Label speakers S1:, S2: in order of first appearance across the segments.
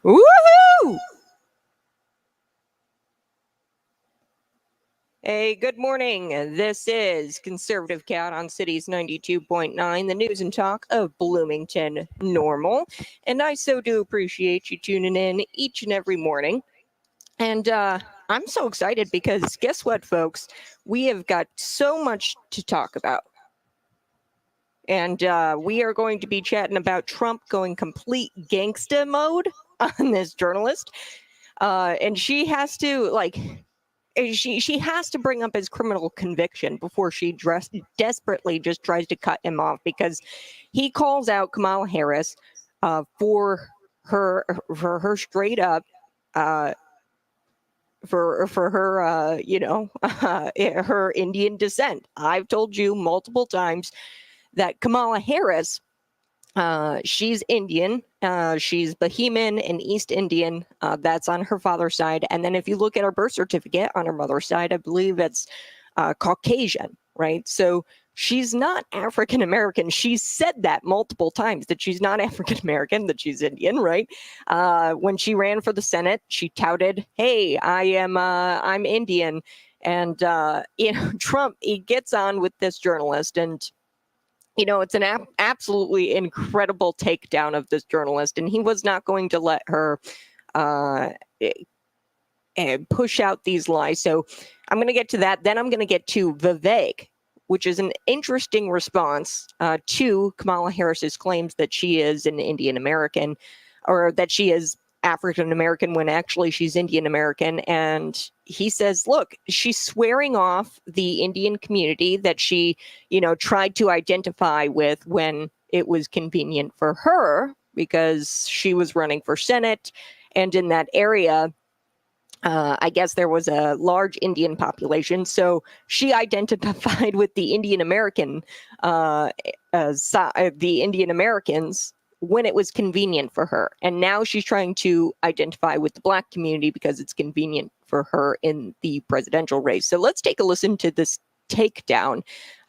S1: Woohoo! Hey, good morning. This is Conservative Cat on Cities 92.9, the news and talk of Bloomington Normal. And I so do appreciate you tuning in each and every morning. And I'm so excited because guess what, folks? We have got so much to talk about. And we are going to be chatting about Trump going complete gangsta mode on this journalist. And she has to, she has to bring up his criminal conviction before she desperately just tries to cut him off, because he calls out Kamala Harris for her straight up for her her Indian descent. I've told you multiple times that Kamala Harris, she's Indian. She's Bahamian and East Indian. That's on her father's side. And then if you look at her birth certificate on her mother's side, I believe it's Caucasian, right? So she's not African American. She's said that multiple times, that she's not African American, that she's Indian, right? When she ran for the Senate, she touted, "Hey, I'm Indian." And Trump, he gets on with this journalist, and it's an absolutely incredible takedown of this journalist, and he was not going to let her push out these lies. So I'm going to get to that. Then I'm going to get to Vivek, which is an interesting response to Kamala Harris's claims that she is an Indian American, or that she is African American when actually she's Indian American. And he says, look, she's swearing off the Indian community that she, tried to identify with when it was convenient for her, because she was running for Senate. And in that area, I guess there was a large Indian population. So she identified with the Indian American, the Indian Americans, when it was convenient for her. And now she's trying to identify with the Black community because it's convenient for her in the presidential race. So let's take a listen to this takedown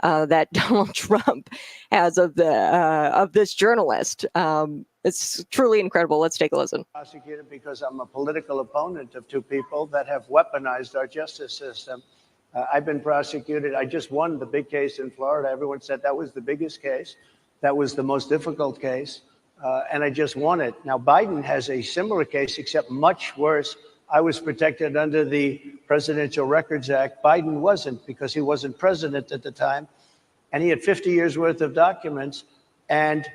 S1: that Donald Trump has of this journalist. It's truly incredible. Let's take a listen.
S2: Prosecuted because I'm a political opponent of two people that have weaponized our justice system. I've been prosecuted. I just won the big case in Florida. Everyone said that was the biggest case. That was the most difficult case. And I just won it. Now, Biden has a similar case, except much worse. I was protected under the Presidential Records Act. Biden wasn't, because he wasn't president at the time. And he had 50 years worth of documents. And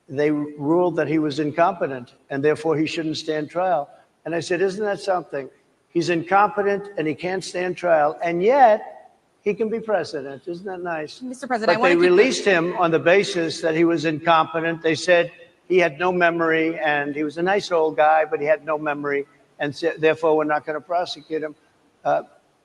S2: they ruled that he was incompetent, and therefore he shouldn't stand trial. And I said, isn't that something? He's incompetent and he can't stand trial, and yet he can be president. Isn't that nice?
S3: Mr. President,
S2: but they released him on the basis that he was incompetent. They said he had no memory, and he was a nice old guy, but he had no memory, and therefore we're not going to prosecute him.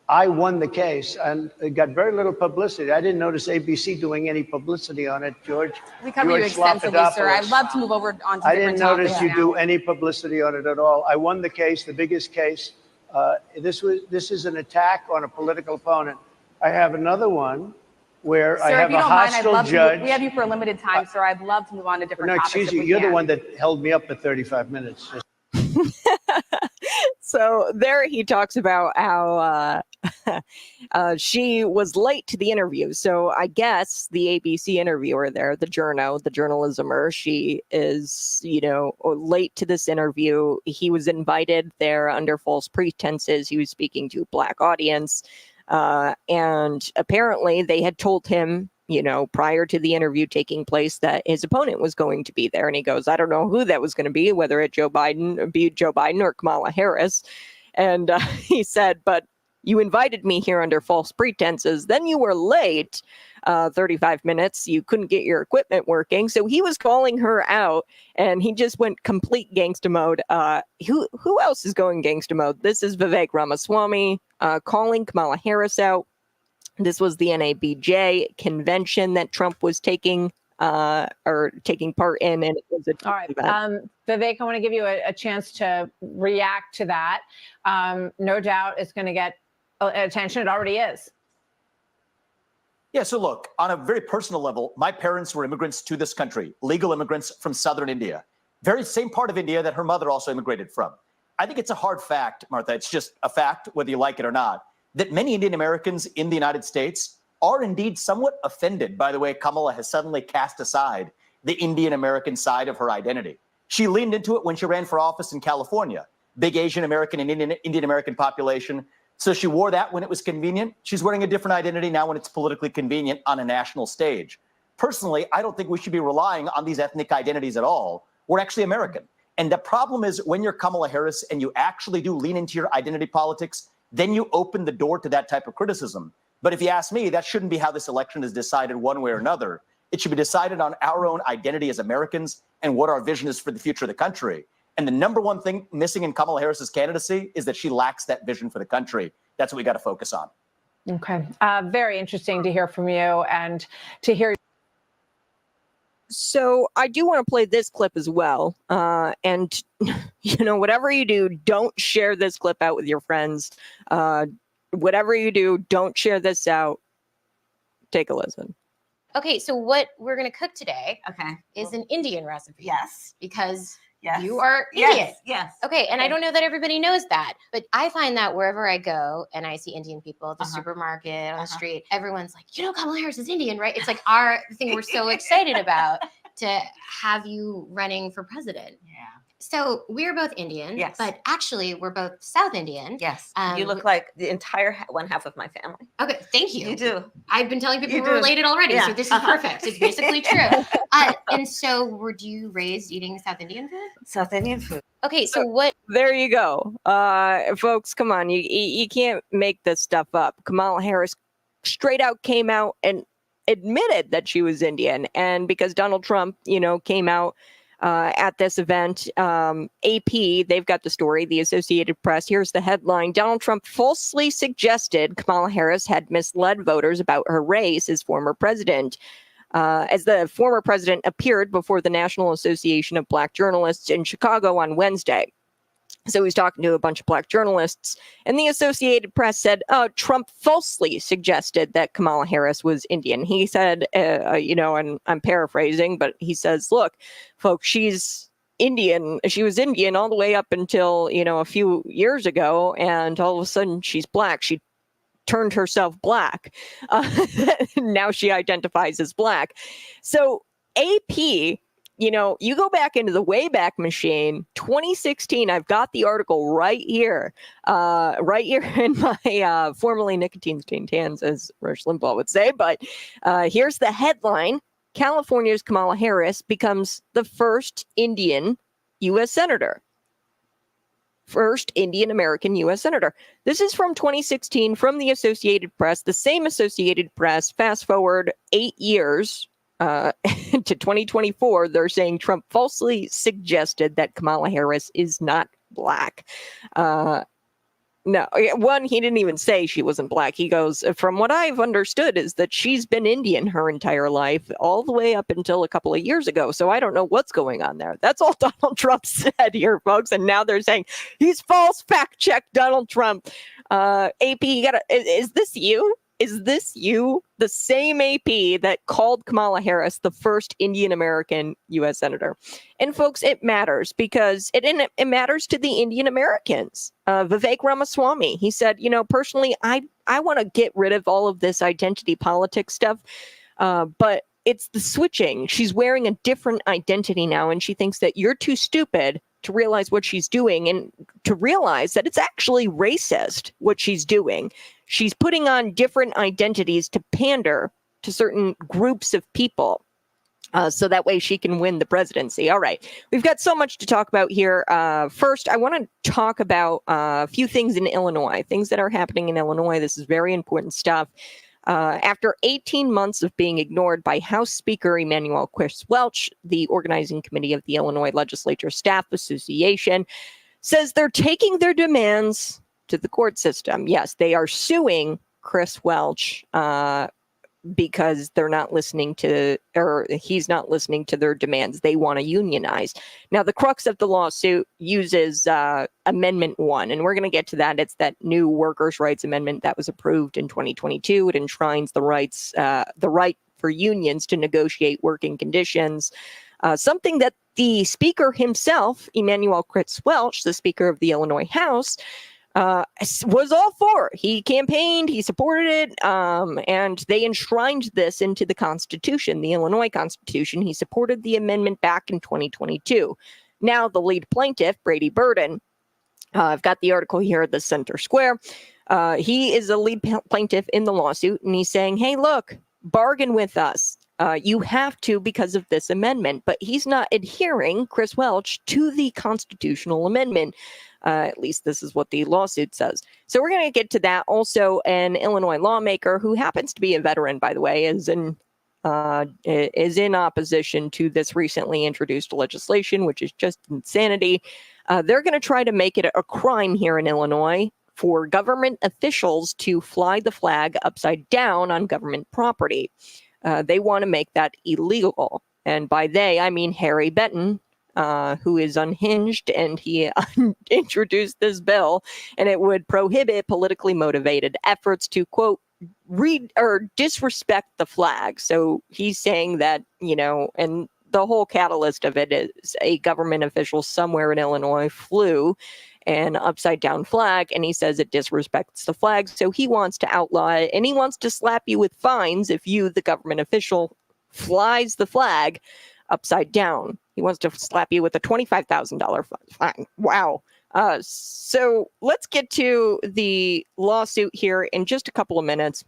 S2: I won the case, and it got very little publicity. I didn't notice ABC doing any publicity on it, George.
S3: We cover you extensively, sir. I'd love to move over on to different topics.
S2: I didn't notice you do any publicity on it at all. I won the case, the biggest case. This is an attack on a political opponent. I have another one where I have a hostile judge.
S3: We have you for a limited time, sir. I'd love to move on to different topics.
S2: No, excuse you. You're the one that held me up for 35 minutes.
S1: So there he talks about how she was late to the interview. So I guess the ABC interviewer there, the journalismer, she is, late to this interview. He was invited there under false pretenses. He was speaking to a Black audience. And apparently they had told him, prior to the interview taking place, that his opponent was going to be there. And he goes, I don't know who that was going to be, whether it be Joe Biden or Kamala Harris. And he said, but you invited me here under false pretenses. Then you were late 35 minutes. You couldn't get your equipment working. So he was calling her out, and he just went complete gangsta mode. Who else is going gangsta mode? This is Vivek Ramaswamy calling Kamala Harris out. This was the NABJ convention that Trump was taking part in, and it was a
S3: all right. Vivek, I want to give you a chance to react to that. No doubt it's going to get attention. It already is.
S4: Yeah, so look, on a very personal level, my parents were immigrants to this country, legal immigrants from southern India. very same part of India that her mother also immigrated from. I think it's a hard fact, Martha. It's just a fact, whether you like it or not, that many Indian Americans in the United States are indeed somewhat offended by the way Kamala has suddenly cast aside the Indian American side of her identity. She leaned into it when she ran for office in California, big Asian American and Indian American population. So she wore that when it was convenient. She's wearing a different identity now when it's politically convenient on a national stage. Personally, I don't think we should be relying on these ethnic identities at all. We're actually American. And the problem is when you're Kamala Harris and you actually do lean into your identity politics, then you open the door to that type of criticism. But if you ask me, that shouldn't be how this election is decided one way or another. It should be decided on our own identity as Americans and what our vision is for the future of the country. And the number one thing missing in Kamala Harris's candidacy is that she lacks that vision for the country. That's what we got to focus on.
S3: Okay. Very interesting to hear from you and to hear.
S1: So I do want to play this clip as well. And, whatever you do, don't share this clip out with your friends. Whatever you do, don't share this out. Take a listen.
S5: Okay, so what we're going to cook today is an Indian recipe.
S6: Yes.
S5: Because
S6: Yes.
S5: you are Indian.
S6: Yes.
S5: Okay, and I don't know that everybody knows that, but I find that wherever I go and I see Indian people at the supermarket, on the street, everyone's like, Kamala Harris is Indian, right? It's like our thing we're so excited about to have you running for president.
S6: Yeah.
S5: So we're both Indian,
S6: Yes.
S5: but actually we're both South Indian.
S6: Yes. You look like the entire one half of my family.
S5: Okay, thank you.
S6: You do.
S5: I've been telling people
S6: You
S5: we're
S6: do.
S5: related already,
S6: Yeah.
S5: so this is perfect. It's basically true. And so were you raised eating South Indian food?
S6: South Indian food.
S5: Okay, so what?
S1: There you go. Folks, come on. You can't make this stuff up. Kamala Harris straight out came out and admitted that she was Indian. And because Donald Trump, came out at this event, AP, they've got the story, the Associated Press. Here's the headline. Donald Trump falsely suggested Kamala Harris had misled voters about her race as former president. As the former president appeared before the National Association of Black Journalists in Chicago on Wednesday. So he's talking to a bunch of black journalists, and the Associated Press said, Trump falsely suggested that Kamala Harris was Indian. He said, and I'm paraphrasing, but he says, look, folks, she's Indian. She was Indian all the way up until, a few years ago, and all of a sudden she's black. She turned herself black. Now she identifies as black. So AP, you go back into the Wayback Machine, 2016. I've got the article right here in my formerly nicotine-stained hands, as Rush Limbaugh would say. But here's the headline. California's Kamala Harris becomes the first Indian U.S. senator. First Indian American U.S. senator. This is from 2016 from the Associated Press. The same Associated Press, fast forward 8 years to 2024, they're saying Trump falsely suggested that Kamala Harris is not black. No, one, he didn't even say she wasn't black. He goes, from what I've understood is that she's been Indian her entire life, all the way up until a couple of years ago. So I don't know what's going on there. That's all Donald Trump said here, folks. And now they're saying he's false. Fact check Donald Trump. AP, is this you? Is this you? The same AP that called Kamala Harris the first Indian American U.S. senator. And folks, it matters because it matters to the Indian Americans. Vivek Ramaswamy, he said, personally, I want to get rid of all of this identity politics stuff. But it's the switching. She's wearing a different identity now, and she thinks that you're too stupid to realize what she's doing and to realize that it's actually racist what she's doing. She's putting on different identities to pander to certain groups of people. So that way she can win the presidency. All right. We've got so much to talk about here. First, I want to talk about a few things in Illinois, things that are happening in Illinois. This is very important stuff. After 18 months of being ignored by House Speaker Emanuel Chris Welch, the organizing committee of the Illinois Legislature Staff Association says they're taking their demands to the court system. Yes, they are suing Chris Welch because they're not listening to, or he's not listening to their demands. They want to unionize. Now, the crux of the lawsuit uses Amendment 1, and we're going to get to that. It's that new workers' rights amendment that was approved in 2022. It enshrines the right for unions to negotiate working conditions, something that the speaker himself, Emanuel Chris Welch, the speaker of the Illinois House, was all for it. He campaigned, he supported it, and they enshrined this into the Constitution, the Illinois Constitution. He supported the amendment back in 2022. Now, the lead plaintiff, Brady Burden, I've got the article here at the Center Square. He is a lead plaintiff in the lawsuit, and he's saying, hey, look, bargain with us. You have to because of this amendment, but he's not adhering, Chris Welch, to the constitutional amendment. At least this is what the lawsuit says. So we're going to get to that. Also, an Illinois lawmaker who happens to be a veteran, by the way, is in opposition to this recently introduced legislation, which is just insanity. They're going to try to make it a crime here in Illinois for government officials to fly the flag upside down on government property. They want to make that illegal. And by they, I mean Harry Benton, who is unhinged, and he introduced this bill, and it would prohibit politically motivated efforts to, quote, read or disrespect the flag. So he's saying that, and the whole catalyst of it is a government official somewhere in Illinois flew an upside down flag, and he says it disrespects the flag. So he wants to outlaw it, and he wants to slap you with fines if you, the government official, flies the flag upside down. He wants to slap you with a $25,000 fine. Wow. So let's get to the lawsuit here in just a couple of minutes.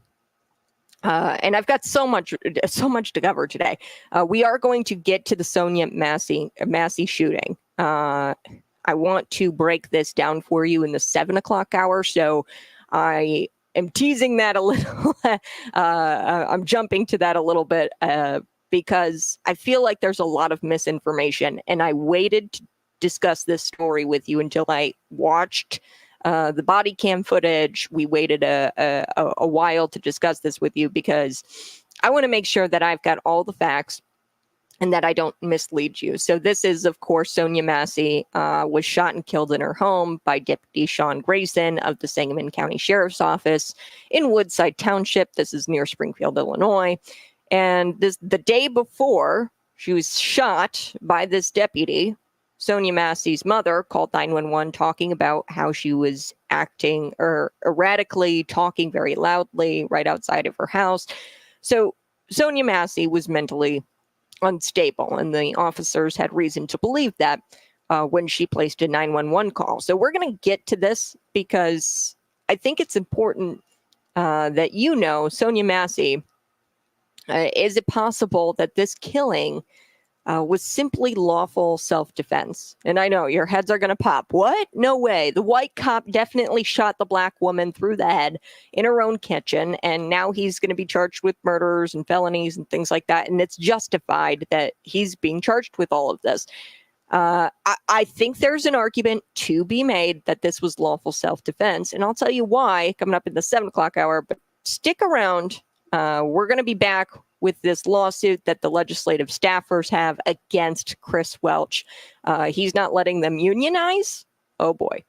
S1: And I've got so much to cover today. We are going to get to the SONYA Massessey shooting. I want to break this down for you in the 7 o'clock hour. So I am teasing that a little. I'm jumping to that a little bit because I feel like there's a lot of misinformation. And I waited to discuss this story with you until I watched the body cam footage. We waited a while to discuss this with you because I want to make sure that I've got all the facts and that I don't mislead you. So this is, of course, SONYA Massessey was shot and killed in her home by Deputy Sean Grayson of the Sangamon County Sheriff's Office in Woodside Township. This is near Springfield, Illinois. And the day before she was shot by this deputy, SONYA Massessey's mother called 911 talking about how she was acting or erratically, talking very loudly right outside of her house. So SONYA Massessey was mentally unstable, and the officers had reason to believe that when she placed a 911 call. So we're going to get to this because I think it's important that SONYA Massessey, is it possible that this killing was simply lawful self-defense? And I know your heads are going to pop. What? No way. The white cop definitely shot the black woman through the head in her own kitchen, and now he's going to be charged with murders and felonies and things like that, and it's justified that he's being charged with all of this. I think there's an argument to be made that this was lawful self-defense, and I'll tell you why coming up in the 7 o'clock hour, but stick around. We're going to be back with this lawsuit that the legislative staffers have against Chris Welch. He's not letting them unionize. Oh boy.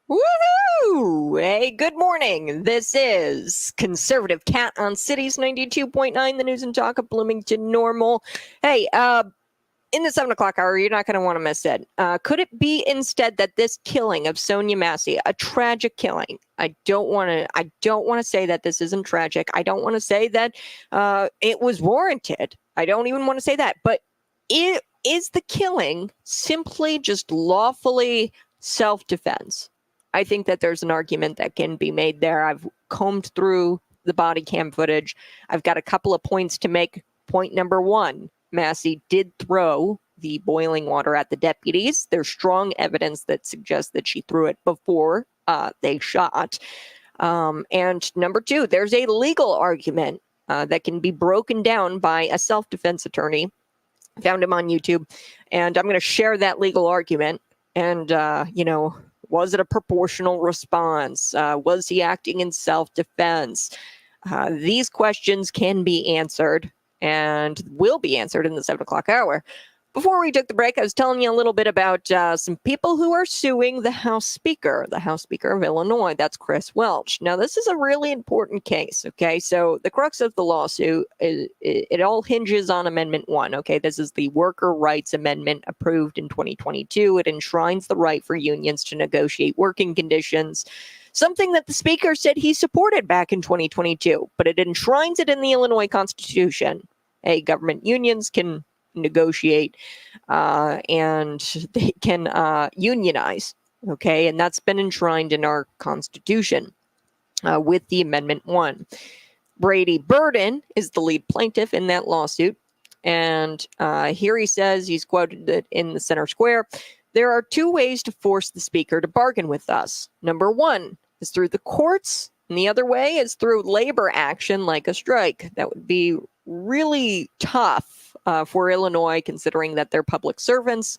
S1: Woohoo! Hey, good morning. This is Conservative Cat on Cities 92.9, the news and talk of Bloomington Normal. Hey, in the 7 o'clock hour, you're not going to want to miss it. Could it be instead that this killing of SONYA MASSSEY, a tragic killing? I don't want to say that this isn't tragic. I don't want to say that it was warranted. I don't even want to say that. But is the killing simply just lawfully self-defense? I think that there's an argument that can be made there. I've combed through the body cam footage. I've got a couple of points to make. Point number one, Massey did throw the boiling water at the deputies. There's strong evidence that suggests that she threw it before they shot. And number two, there's a legal argument that can be broken down by a self-defense attorney. Found him on YouTube. And I'm going to share that legal argument. And, was it a proportional response? Was he acting in self-defense? These questions can be answered and will be answered in the 7 o'clock hour. Before we took the break, I was telling you a little bit about some people who are suing the House Speaker of Illinois. That's Chris Welch. Now, this is a really important case, okay? So the crux of the lawsuit, it all hinges on Amendment 1, okay? This is the Worker Rights Amendment approved in 2022. It enshrines the right for unions to negotiate working conditions, something that the Speaker said he supported back in 2022, but it enshrines it in the Illinois Constitution. Hey, government unions can negotiate and they can unionize, okay? And that's been enshrined in our Constitution with the Amendment 1. Brady Burden is the lead plaintiff in that lawsuit. And here he says, he's quoted in the Center Square, there are two ways to force the Speaker to bargain with us. Number one is through the courts, and the other way is through labor action like a strike. That would be really tough for Illinois, considering that they're public servants.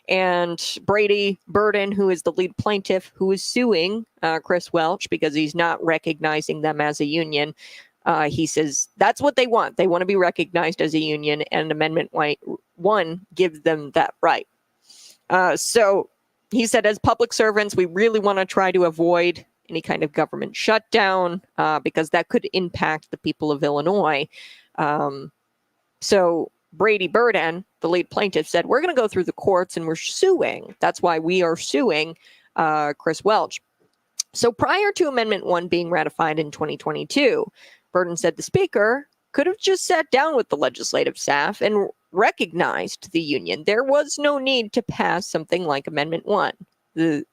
S1: And Brady Burden, who is the lead plaintiff, who is suing Chris Welch because he's not recognizing them as a union, he says that's what they want. They want to be recognized as a union, and Amendment 1 gives them that right. So he said, as public servants, we really want to try to avoid any kind of government shutdown because that could impact the people of Illinois. So Brady Burden, the lead plaintiff, said, we're going to go through the courts and we're suing. That's why we are suing Chris Welch. So prior to Amendment 1 being ratified in 2022, Burden said the Speaker could have just sat down with the legislative staff and recognized the union. There was no need to pass something like Amendment 1. He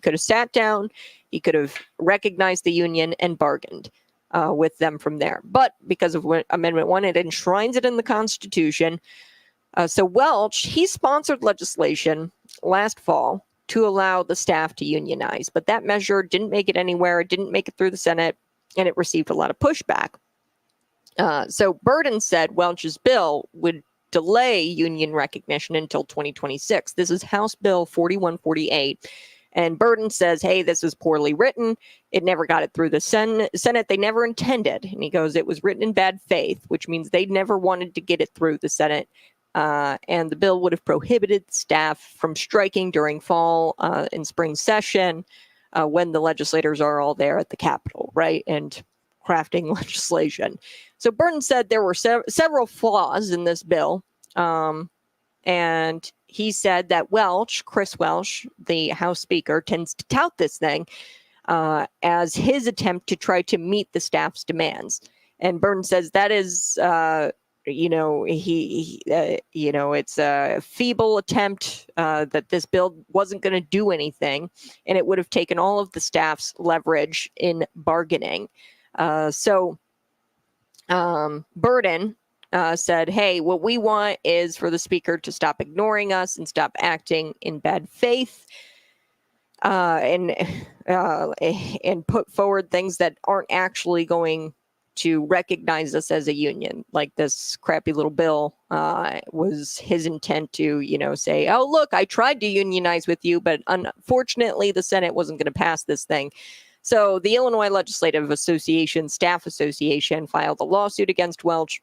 S1: could have sat down, he could have recognized the union and bargained with them from there. But because of Amendment 1, it enshrines it in the Constitution. So Welch, he sponsored legislation last fall to allow the staff to unionize. But that measure didn't make it anywhere. It didn't make it through the Senate, and it received a lot of pushback. So Burden said Welch's bill would delay union recognition until 2026. This is House Bill 4148. And Burden says, hey, this is poorly written. It never got it through the Senate. They never intended. And he goes, it was written in bad faith, which means they never wanted to get it through the Senate. And the bill would have prohibited staff from striking during fall and spring session when the legislators are all there at the Capitol, right? And crafting legislation. So Burden said there were several flaws in this bill. And he said that Chris Welch, the House Speaker, tends to tout this thing as his attempt to try to meet the staff's demands. And Burden says that is, it's a feeble attempt that this bill wasn't going to do anything, and it would have taken all of the staff's leverage in bargaining. So Burden said, hey, what we want is for the Speaker to stop ignoring us and stop acting in bad faith and put forward things that aren't actually going to recognize us as a union. Like this crappy little bill was his intent to, say, oh, look, I tried to unionize with you, but unfortunately the Senate wasn't going to pass this thing. So the Illinois Legislative Association, Staff Association, filed a lawsuit against Welch.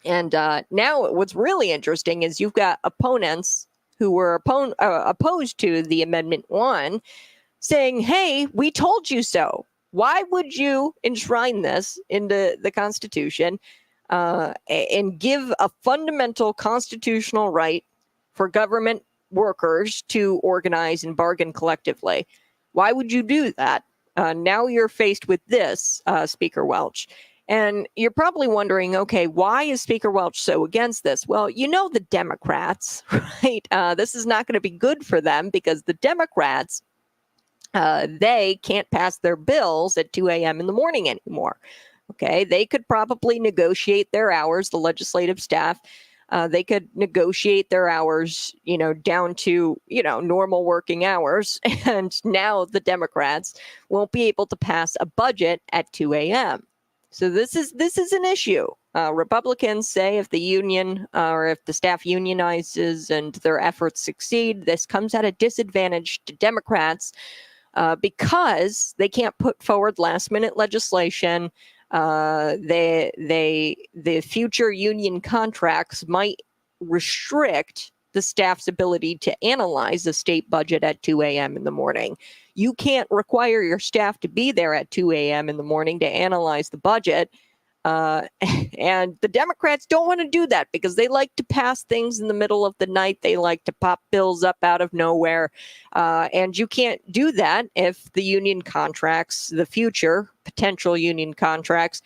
S1: And now what's really interesting is you've got opponents who were opposed to the Amendment 1 saying, hey, we told you so. Why would you enshrine this into the Constitution and give a fundamental constitutional right for government workers to organize and bargain collectively? Why would you do that? Now you're faced with this, Speaker Welch. And you're probably wondering, okay, why is Speaker Welch so against this? Well, you know the Democrats, right? This is not going to be good for them because the Democrats, they can't pass their bills at 2 a.m. in the morning anymore. Okay, they could probably negotiate their hours, the legislative staff. They could negotiate their hours, down to, normal working hours. And now the Democrats won't be able to pass a budget at 2 a.m. So this is an issue. Republicans say if the union or if the staff unionizes and their efforts succeed, this comes at a disadvantage to Democrats because they can't put forward last minute legislation. The future union contracts might restrict the staff's ability to analyze the state budget at 2 a.m. in the morning. You can't require your staff to be there at 2 a.m. in the morning to analyze the budget. And the Democrats don't want to do that because they like to pass things in the middle of the night. They like to pop bills up out of nowhere. And you can't do that if the union contracts, the future potential union contracts,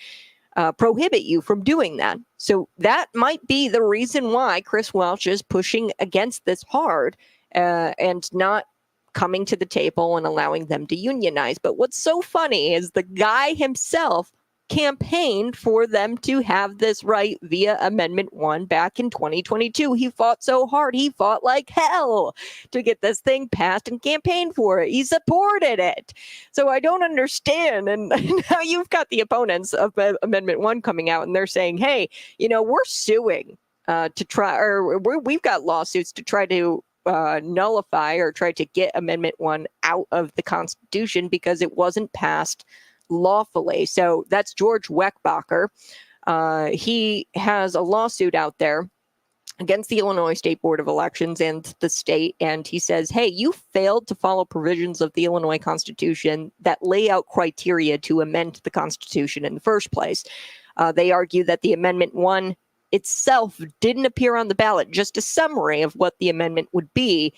S1: prohibit you from doing that. So that might be the reason why Chris Welch is pushing against this hard and not coming to the table and allowing them to unionize. But what's so funny is the guy himself campaigned for them to have this right via Amendment 1 back in 2022. He fought so hard. He fought like hell to get this thing passed and campaigned for it. He supported it. So I don't understand. And now you've got the opponents of Amendment 1 coming out and they're saying, hey, we're suing to try, or we've got lawsuits to try to nullify or try to get Amendment 1 out of the Constitution because it wasn't passed lawfully. So that's George Weckbacher. He has a lawsuit out there against the Illinois State Board of Elections and the state. And he says, hey, you failed to follow provisions of the Illinois Constitution that lay out criteria to amend the Constitution in the first place. They argue that the Amendment 1 itself didn't appear on the ballot, just a summary of what the amendment would be.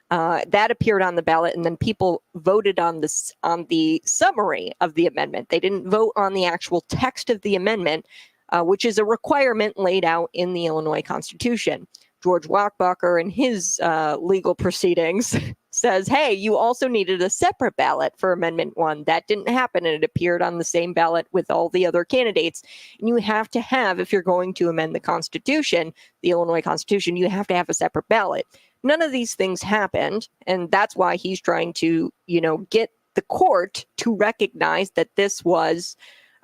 S1: That appeared on the ballot, and then people voted on the summary of the amendment. They didn't vote on the actual text of the amendment, which is a requirement laid out in the Illinois Constitution. George Weckbacher, in his legal proceedings, says, hey, you also needed a separate ballot for Amendment 1. That didn't happen, and it appeared on the same ballot with all the other candidates. And you have to have, if you're going to amend the Constitution, the Illinois Constitution, you have to have a separate ballot. None of these things happened, and that's why he's trying to, get the court to recognize that this was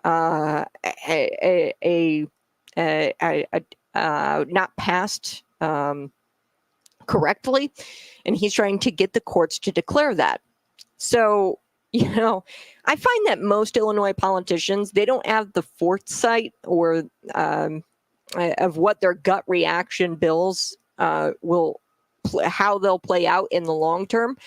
S1: not passed correctly, and he's trying to get the courts to declare that. So, I find that most Illinois politicians, they don't have the foresight or of what their gut reaction bills how they'll play out in the long term.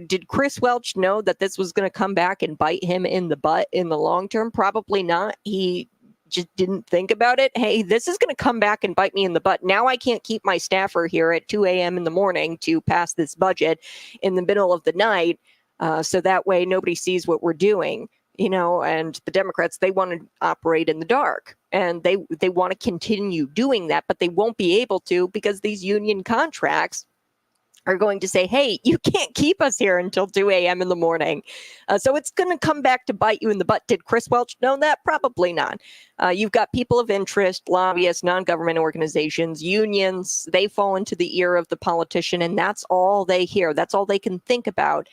S1: Did Chris Welch know that this was going to come back and bite him in the butt in the long term? Probably not. He just didn't think about it. Hey, this is going to come back and bite me in the butt. Now I can't keep my staffer here at 2 a.m. in the morning to pass this budget in the middle of the night. So that way nobody sees what we're doing. And the Democrats, they want to operate in the dark, and they want to continue doing that, but they won't be able to because these union contracts are going to say, hey, you can't keep us here until 2 a.m. in the morning. So it's going to come back to bite you in the butt. Did Chris Welch know that? Probably not. You've got people of interest, lobbyists, non-government organizations, unions. They fall into the ear of the politician, and that's all they hear. That's all they can think about.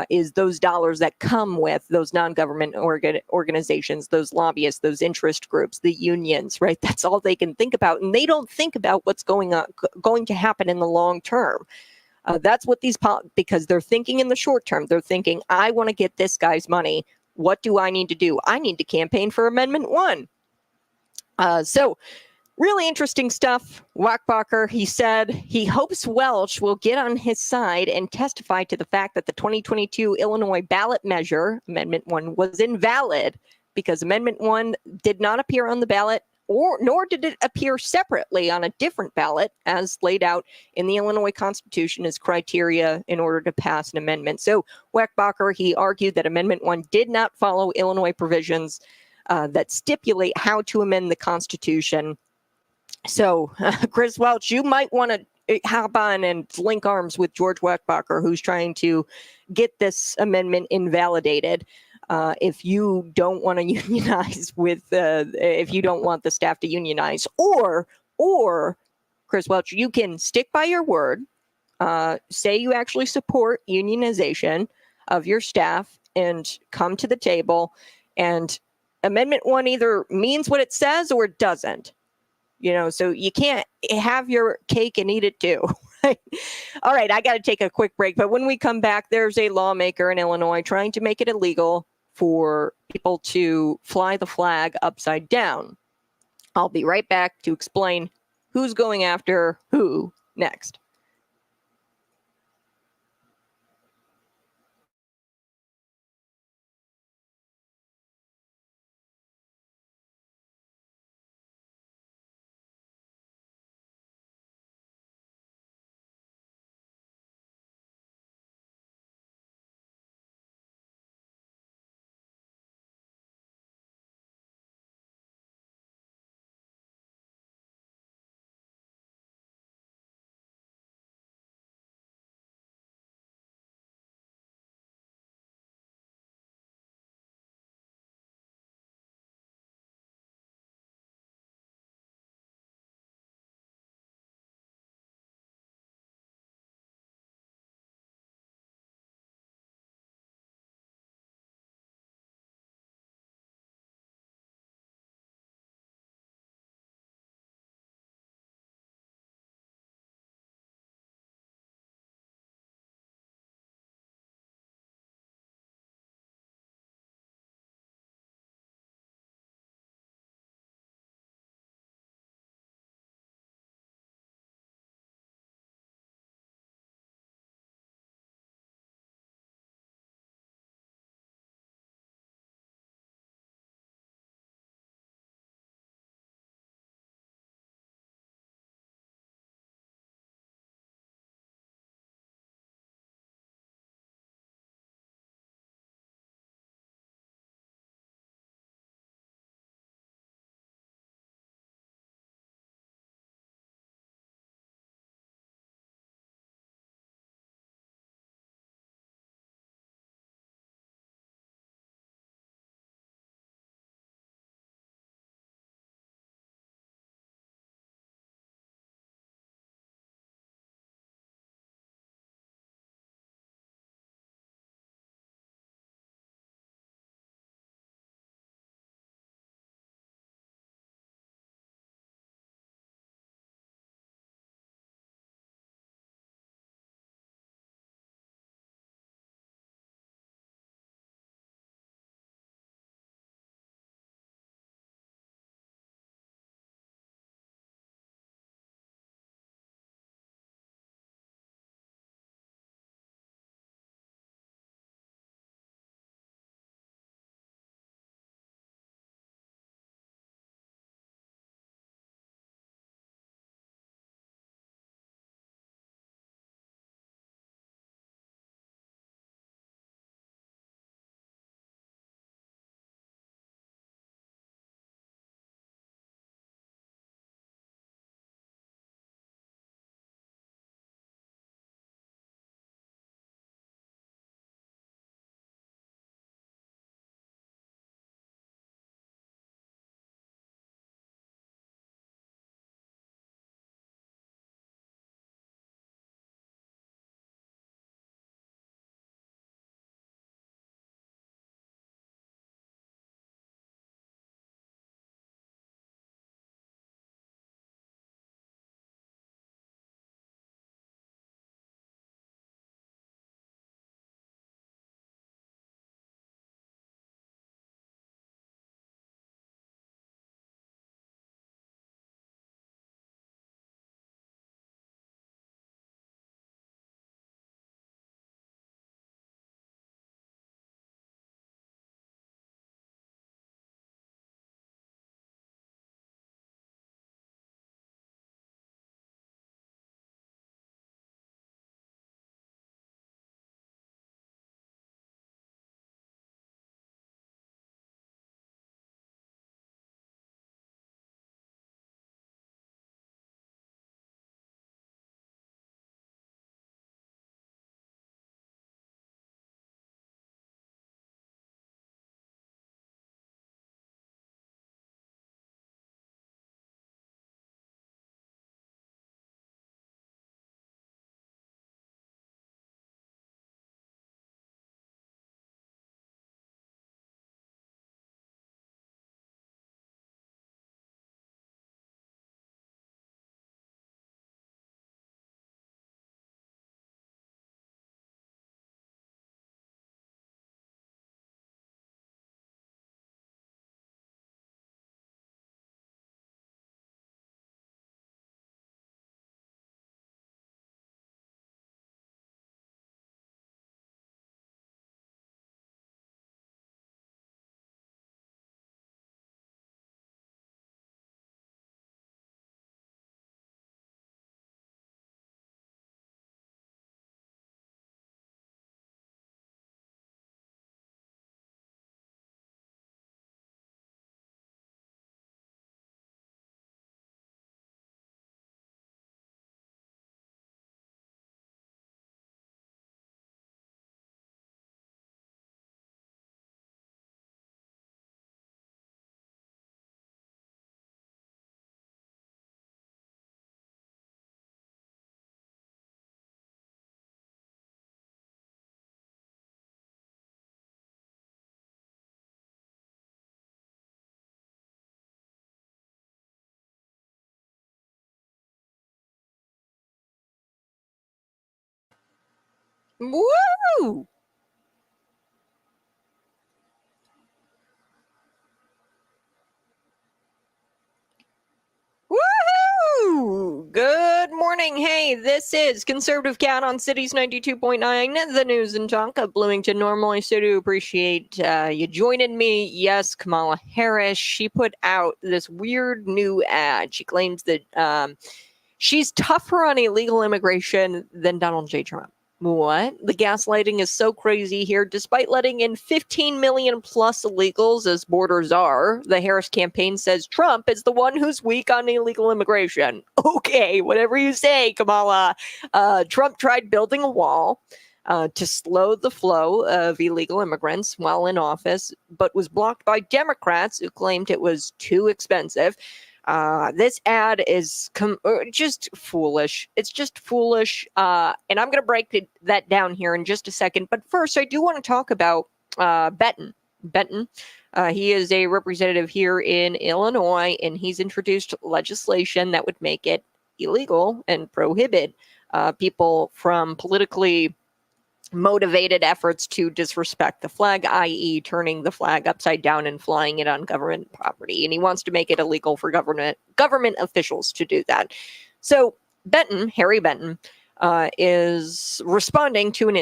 S1: Is those dollars that come with those non-government organizations, those lobbyists, those interest groups, the unions, right? That's all they can think about. And they don't think about what's going to happen in the long term. That's what because they're thinking in the short term. They're thinking, I want to get this guy's money. What do I need to do? I need to campaign for Amendment 1. So Really interesting stuff. Wackbacher, he said he hopes Welch will get on his side and testify to the fact that the 2022 Illinois ballot measure, Amendment 1, was invalid because Amendment 1 did not appear on the ballot, nor did it appear separately on a different ballot as laid out in the Illinois Constitution as criteria in order to pass an amendment. So Wackbacher, he argued that Amendment 1 did not follow Illinois provisions that stipulate how to amend the Constitution. So, Chris Welch, you might want to hop on and link arms with George Wackbacher, who's trying to get this amendment invalidated. If you don't want to unionize if you don't want the staff to unionize, or Chris Welch, you can stick by your word, say you actually support unionization of your staff, and come to the table. And Amendment 1 either means what it says or it doesn't. So you can't have your cake and eat it too. Right? All right, I got to take a quick break. But when we come back, there's a lawmaker in Illinois trying to make it illegal for people to fly the flag upside down. I'll be right back to explain who's going after who next. Woo! Woohoo! Good morning. Hey, this is Conservative Cat on Cities 92.9, the news and talk of Bloomington Normal. I so do appreciate you joining me. Yes, Kamala Harris, she put out this weird new ad. She claims that she's tougher on illegal immigration than Donald J. Trump. What? The gaslighting is so crazy here. Despite letting in 15 million plus illegals, as borders are, the Harris campaign says Trump is the one who's weak on illegal immigration. Okay, whatever you say, Kamala. Trump tried building a wall to slow the flow of illegal immigrants while in office, but was blocked by Democrats who claimed it was too expensive. This ad is just foolish. It's just foolish. And I'm going to break that down here in just a second. But first, I do want to talk about Benton. He is a representative here in Illinois, and he's introduced legislation that would make it illegal and prohibit people from politically motivated efforts to disrespect the flag, i.e. turning the flag upside down and flying it on government property. And he wants to make it illegal for government officials to do that. So Harry Benton, is responding to an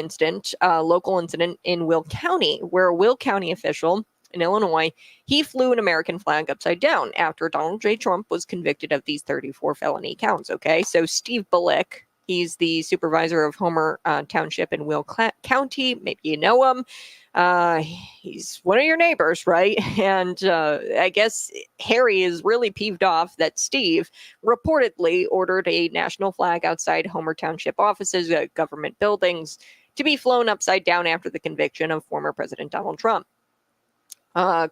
S1: local incident in Will County, where a Will County official in Illinois, he flew an American flag upside down after Donald J. Trump was convicted of these 34 felony counts. Okay, so Steve Bullock, he's the supervisor of Homer Township in Will County. Maybe you know him. He's one of your neighbors, right? And I guess Harry is really peeved off that Steve reportedly ordered a national flag outside Homer Township offices, government buildings, to be flown upside down after the conviction of former President Donald Trump.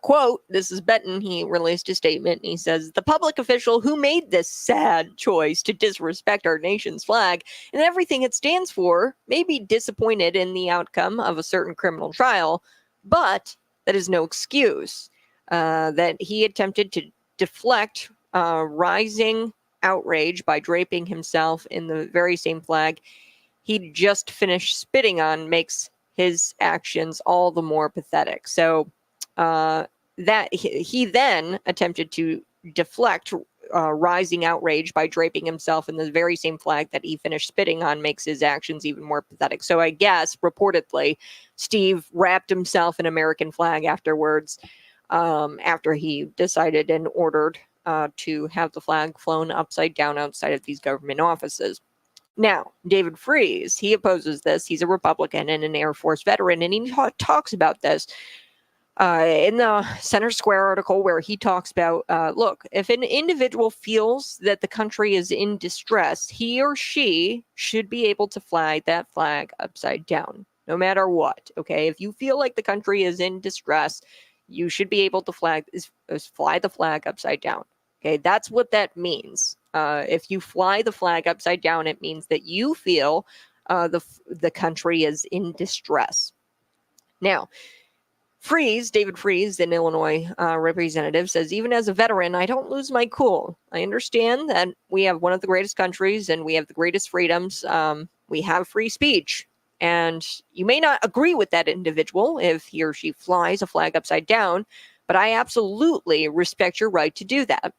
S1: Quote, this is Benton. He released a statement and he says, the public official who made this sad choice to disrespect our nation's flag and everything it stands for may be disappointed in the outcome of a certain criminal trial, but that is no excuse. That he attempted to deflect rising outrage by draping himself in the very same flag he just finished spitting on makes his actions all the more pathetic. So that he then attempted to deflect rising outrage by draping himself in the very same flag that he finished spitting on makes his actions even more pathetic. So I guess, reportedly, Steve wrapped himself in American flag afterwards, after he decided and ordered to have the flag flown upside down outside of these government offices. Now, David Freese, he opposes this. He's a Republican and an Air Force veteran, and he talks about this in the Center Square article, where he talks about, look, if an individual feels that the country is in distress, he or she should be able to fly that flag upside down, no matter what. Okay, if you feel like the country is in distress, you should be able to fly the flag upside down. Okay, that's what that means. If you fly the flag upside down, it means that you feel the country is in distress. Now, David Freese, an Illinois representative, says, even as a veteran, I don't lose my cool. I understand that we have one of the greatest countries and we have the greatest freedoms. We have free speech. And you may not agree with that individual if he or she flies a flag upside down, but I absolutely respect your right to do that.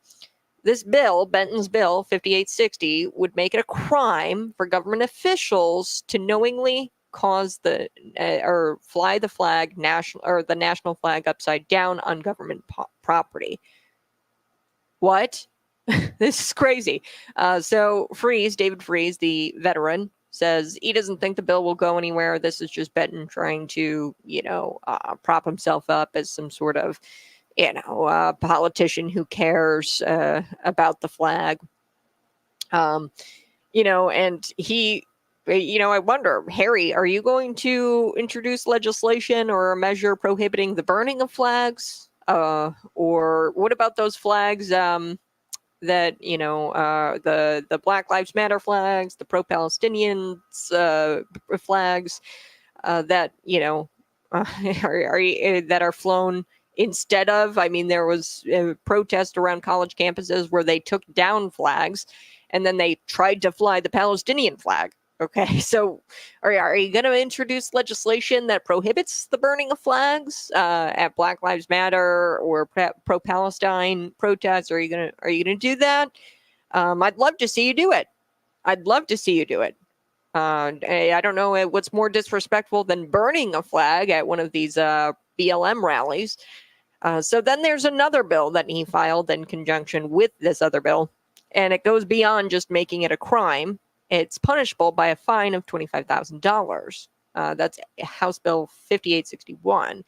S1: This bill, Benton's bill 5860, would make it a crime for government officials to knowingly cause or fly the flag the national flag upside down on government property. What? This is crazy. So David Freese, the veteran, says he doesn't think the bill will go anywhere. This is just Benton trying to, prop himself up as some sort of, politician who cares about the flag. And he, I wonder, Harry, are you going to introduce legislation or a measure prohibiting the burning of flags? Or what about those flags that, the Black Lives Matter flags, the pro-Palestinians flags that, that are flown instead of? I mean, there was a protest around college campuses where they took down flags and then they tried to fly the Palestinian flag. Okay, so are you going to introduce legislation that prohibits the burning of flags at Black Lives Matter or pro-Palestine protests? Are you gonna do that? I'd love to see you do it. I'd love to see you do it. I don't know what's more disrespectful than burning a flag at one of these BLM rallies. So then there's another bill that he filed in conjunction with this other bill, and it goes beyond just making it a crime. It's punishable by a fine of $25,000. That's House Bill 5861.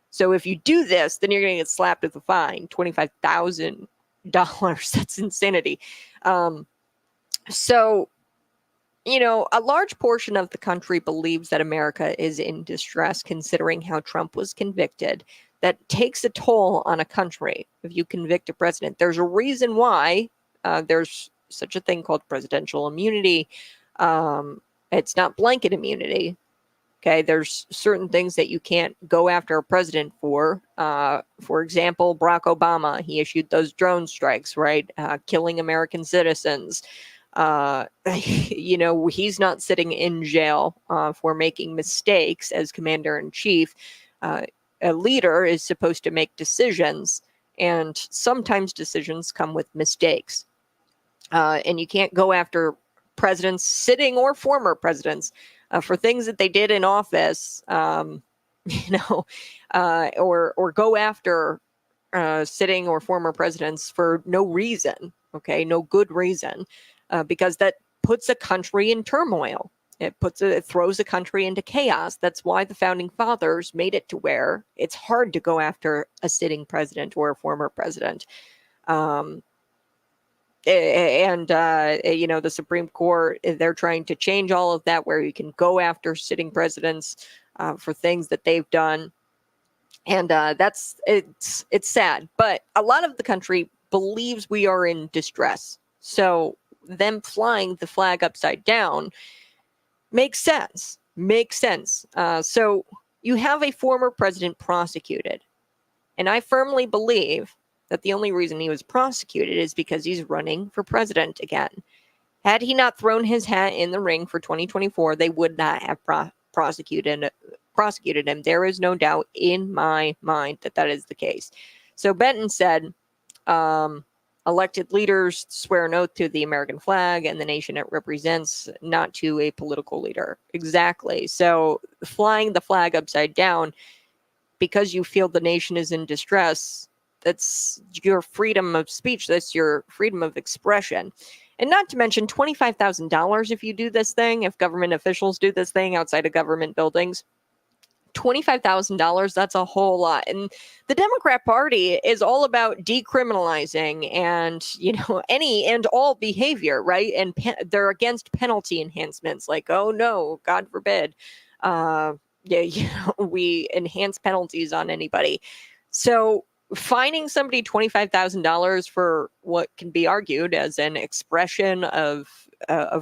S1: So if you do this, then you're going to get slapped with a fine, $25,000. That's insanity. So, a large portion of the country believes that America is in distress, considering how Trump was convicted. That takes a toll on a country if you convict a president. There's a reason why there's such a thing called presidential immunity. It's not blanket immunity. Okay, there's certain things that you can't go after a president for. For example, Barack Obama, he issued those drone strikes, right? Killing American citizens. He's not sitting in jail for making mistakes as commander in chief. A leader is supposed to make decisions, and sometimes decisions come with mistakes. And you can't go after presidents, sitting or former presidents, for things that they did in office, or go after sitting or former presidents for no reason, okay, no good reason, because that puts a country in turmoil. It throws a country into chaos. That's why the founding fathers made it to where it's hard to go after a sitting president or a former president. The Supreme Court, they're trying to change all of that, where you can go after sitting presidents for things that they've done. And it's sad. But a lot of the country believes we are in distress. So them flying the flag upside down makes sense. So you have a former president prosecuted. And I firmly believe that the only reason he was prosecuted is because he's running for president again. Had he not thrown his hat in the ring for 2024, they would not have prosecuted him. There is no doubt in my mind that is the case. So Benton said, elected leaders swear an oath to the American flag and the nation it represents, not to a political leader. Exactly. So flying the flag upside down because you feel the nation is in distress, that's your freedom of speech. That's your freedom of expression. And not to mention $25,000 if you do this thing, if government officials do this thing outside of government buildings. $25,000, that's a whole lot. And the Democrat Party is all about decriminalizing and, any and all behavior, right? And they're against penalty enhancements, like, oh no, God forbid. We enhance penalties on anybody. So fining somebody $25,000 for what can be argued as an expression of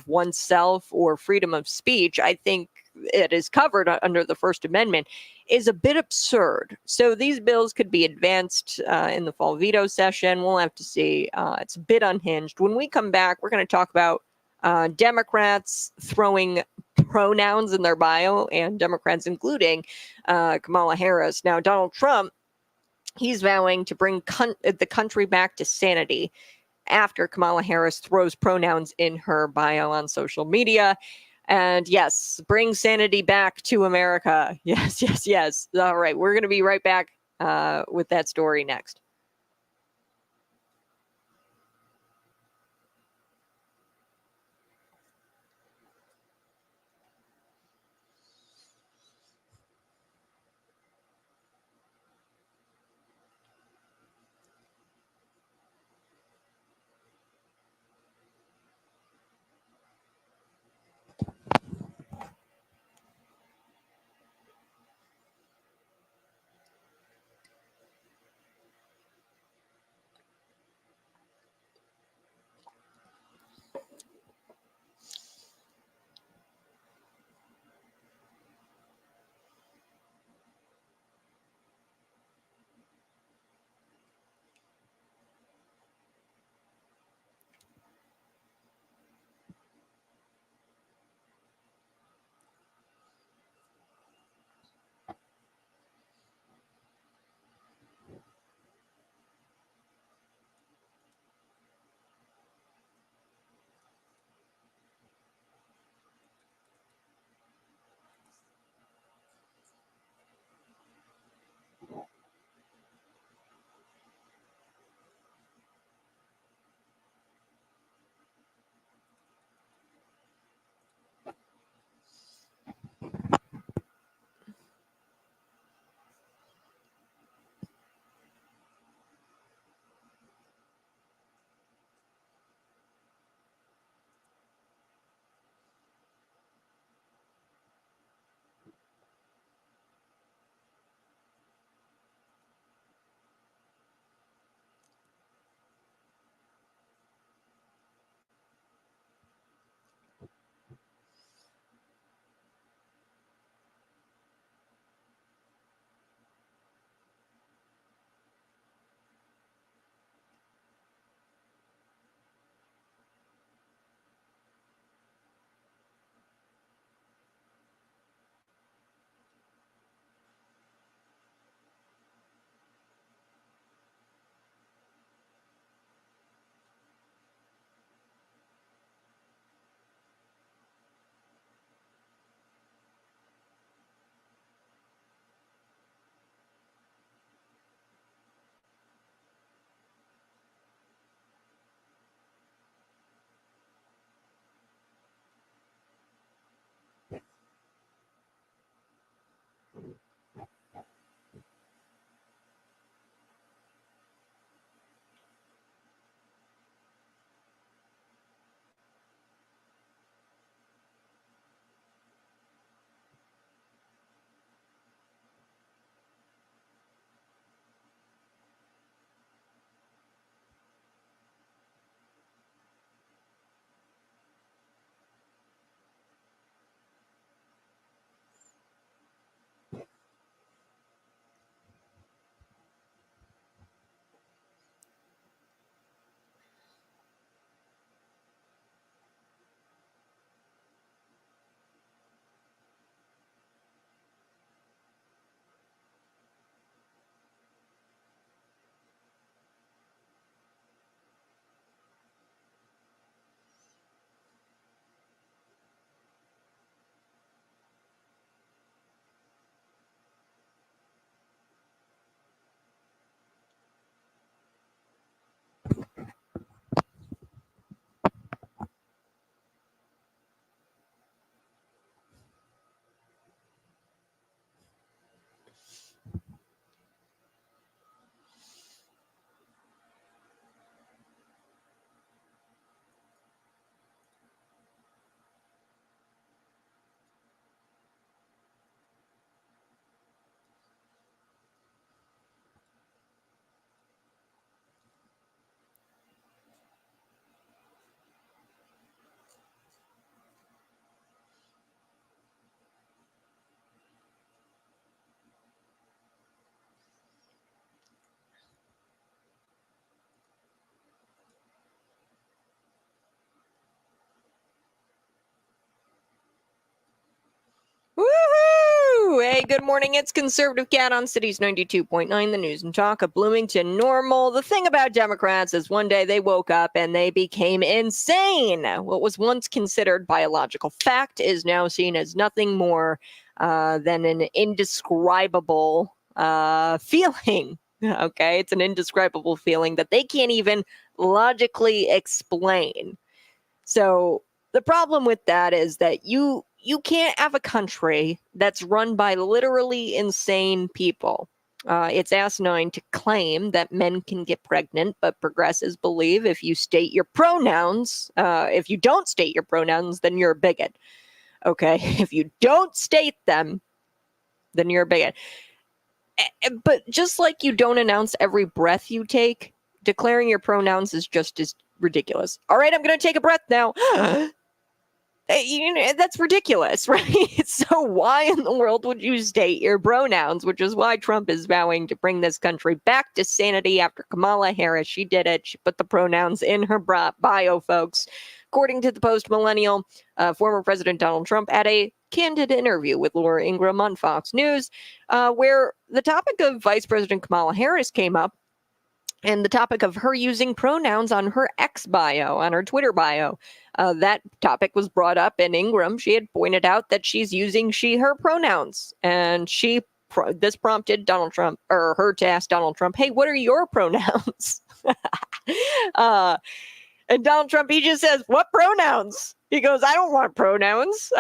S1: oneself or freedom of speech, I think it is covered under the First Amendment, is a bit absurd. So these bills could be advanced in the fall veto session. We'll have to see. It's a bit unhinged. When we come back, we're going to talk about Democrats throwing pronouns in their bio, and Democrats including Kamala Harris. Now, Donald Trump, he's vowing to bring the country back to sanity after Kamala Harris throws pronouns in her bio on social media. And yes, bring sanity back to America. Yes. All right, we're going to be right back with that story next. Hey, good morning. It's Conservative Cat on Cities 92.9, the news and talk of Bloomington Normal. The thing about Democrats is one day they woke up and they became insane. What was once considered biological fact is now seen as nothing more than an indescribable feeling. Okay, it's an indescribable feeling that they can't even logically explain. So the problem with that is that you can't have a country that's run by literally insane people. It's asinine to claim that men can get pregnant, but progressives believe if you state your pronouns, if you don't state your pronouns, then you're a bigot. Okay, if you don't state them, then you're a bigot. But just like you don't announce every breath you take, declaring your pronouns is just as ridiculous. All right, I'm going to take a breath now. That's ridiculous, right? So why in the world would you state your pronouns? Which is why Trump is vowing to bring this country back to sanity after Kamala Harris. She did it. She put the pronouns in her bio, folks. According to the Post-Millennial, former President Donald Trump had a candid interview with Laura Ingraham on Fox News, where the topic of Vice President Kamala Harris came up, and the topic of her using pronouns on her X bio, on her Twitter bio. That topic was brought up, and Ingram, she had pointed out that she's using she, her pronouns. And this prompted Donald Trump, or her to ask Donald Trump, hey, what are your pronouns? And Donald Trump, he just says, what pronouns? He goes, I don't want pronouns.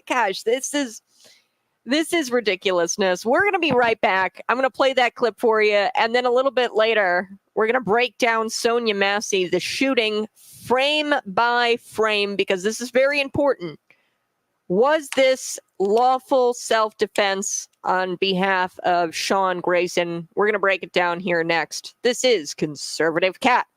S1: Gosh, this is ridiculousness. We're going to be right back. I'm going to play that clip for you. And then a little bit later, we're going to break down SONYA Massessey, the shooting frame by frame, because this is very important. Was this lawful self-defense on behalf of Sean Grayson? We're going to break it down here next. This is Conservative Cat.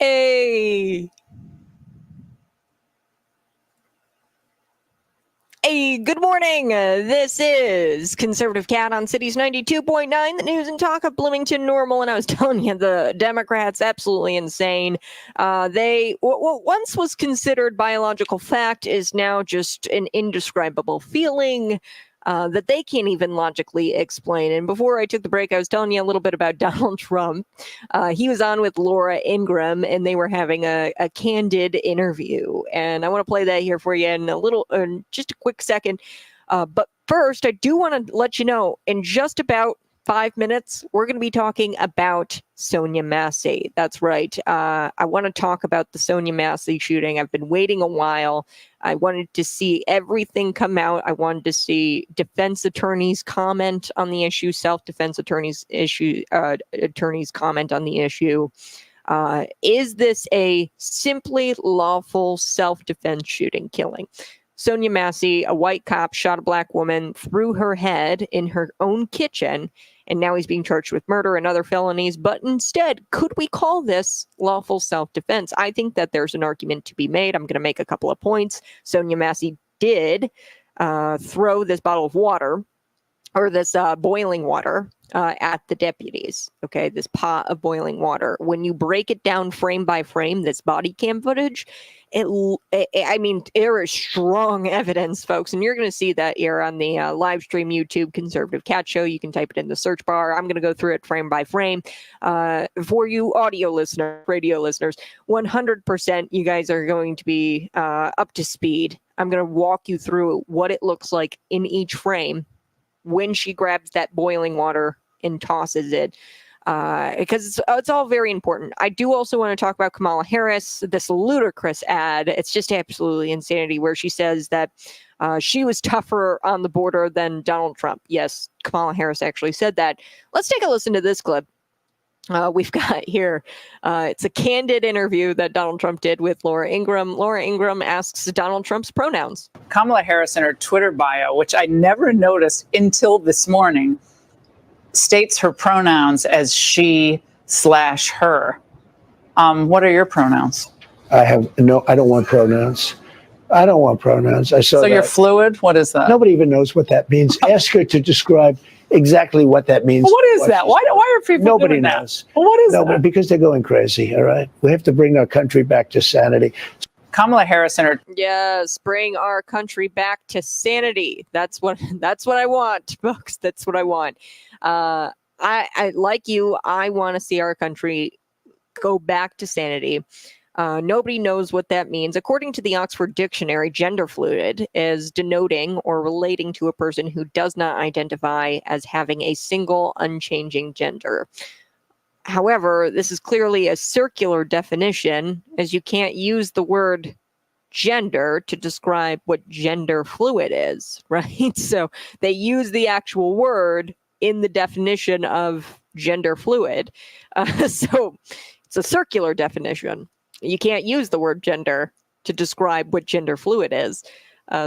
S1: Hey. Hey, good morning. This is Conservative Cat on Cities 92.9, the news and talk of Bloomington Normal. And I was telling you, the Democrats, absolutely insane. They, what once was considered biological fact is now just an indescribable feeling that they can't even logically explain. And before I took the break, I was telling you a little bit about Donald Trump. He was on with Laura Ingraham, and they were having a candid interview. And I want to play that here for you in a little, just a quick second. But first, I do want to let you know, in just about 5 minutes, we're going to be talking about SONYA Massessey. That's right. I want to talk about the SONYA Massessey shooting. I've been waiting a while. I wanted to see everything come out. I wanted to see defense attorneys comment on the issue, self-defense attorneys comment on the issue. Is this a simply lawful self-defense shooting killing? SONYA Massessey, a white cop, shot a black woman through her head in her own kitchen, and now he's being charged with murder and other felonies. But instead, could we call this lawful self-defense? I think that there's an argument to be made. I'm going to make a couple of points. SONYA Massessey did throw this bottle of water, or this boiling water, at the deputies. Okay, this pot of boiling water. When you break it down frame by frame, this body cam footage, I mean, there is strong evidence, folks, and you're going to see that here on the live stream YouTube Conservative Cat Show. You can type it in the search bar. I'm going to go through it frame by frame. For you audio listeners, radio listeners, 100% you guys are going to be up to speed. I'm going to walk you through what it looks like in each frame when she grabs that boiling water and tosses it, because it's all very important. I do also want to talk about Kamala Harris, this ludicrous ad. It's just absolutely insanity, where she says that she was tougher on the border than Donald Trump. Yes, Kamala Harris actually said that. Let's take a listen to this clip. We've got here, it's a candid interview that Donald Trump did with Laura Ingraham. Laura Ingraham asks Donald Trump's pronouns.
S7: Kamala Harris in her Twitter bio, which I never noticed until this morning, states her pronouns as she/her. What are your pronouns?
S2: I don't want pronouns. I don't want pronouns. I saw
S7: So
S2: that.
S7: you're fluid? What is that?
S2: Nobody even knows what that means. Ask her to describe exactly what that means.
S7: What is that? Why are people
S2: Nobody
S7: doing
S2: knows.
S7: That? Well, what is that?
S2: Because they're going crazy, all right? We have to bring our country back to sanity.
S7: Kamala Harris in her
S1: Yes, bring our country back to sanity. That's what I want, folks. That's what I want. I like you. I want to see our country go back to sanity. Nobody knows what that means. According to the Oxford Dictionary, gender fluid is denoting or relating to a person who does not identify as having a single unchanging gender. However, this is clearly a circular definition, as you can't use the word gender to describe what gender fluid is, right? So they use the actual word in the definition of gender fluid. So it's a circular definition. You can't use the word gender to describe what gender fluid is.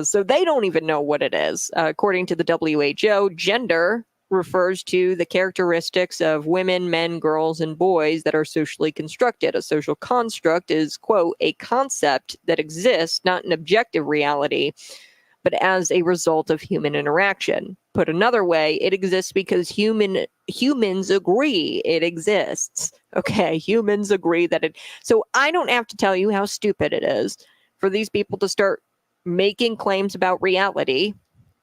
S1: So they don't even know what it is. According to the WHO, gender refers to the characteristics of women, men, girls, and boys that are socially constructed. A social construct is, quote, a concept that exists, not an objective reality, but as a result of human interaction. Put another way, it exists because humans agree it exists. Okay, humans agree that it... So I don't have to tell you how stupid it is for these people to start making claims about reality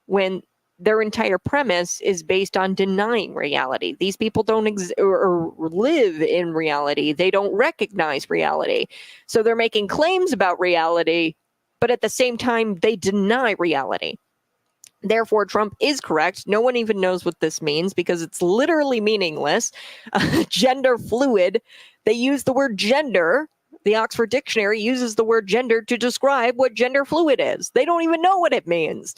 S1: when their entire premise is based on denying reality. These people don't or live in reality. They don't recognize reality. So they're making claims about reality, but at the same time, they deny reality. Therefore, Trump is correct. No one even knows what this means because it's literally meaningless. Gender fluid. They use the word gender. The Oxford Dictionary uses the word gender to describe what gender fluid is. They don't even know what it means.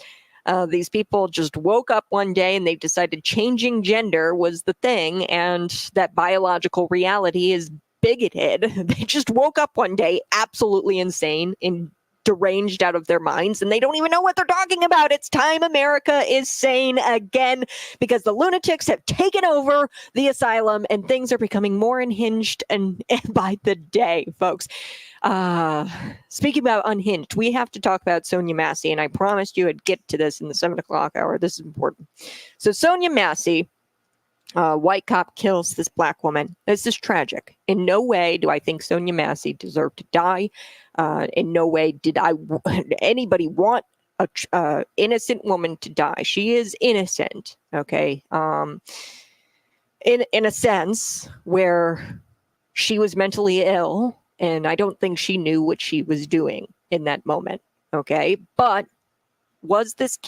S1: These people just woke up one day and they've decided changing gender was the thing, and that biological reality is bigoted. They just woke up one day absolutely insane in deranged out of their minds and they don't even know what they're talking about. It's time America is sane again because the lunatics have taken over the asylum and things are becoming more unhinged and by the day, folks. Speaking about unhinged, we have to talk about Sonya Massey, and I promised you I'd get to this in the 7 o'clock hour. This is important. So Sonya Massey, white cop kills this black woman. This is tragic. In no way do I think Sonya Massey deserved to die. In no way did anybody want a innocent woman to die. She is innocent, okay? In a sense where she was mentally ill, and I don't think she knew what she was doing in that moment, okay? But was this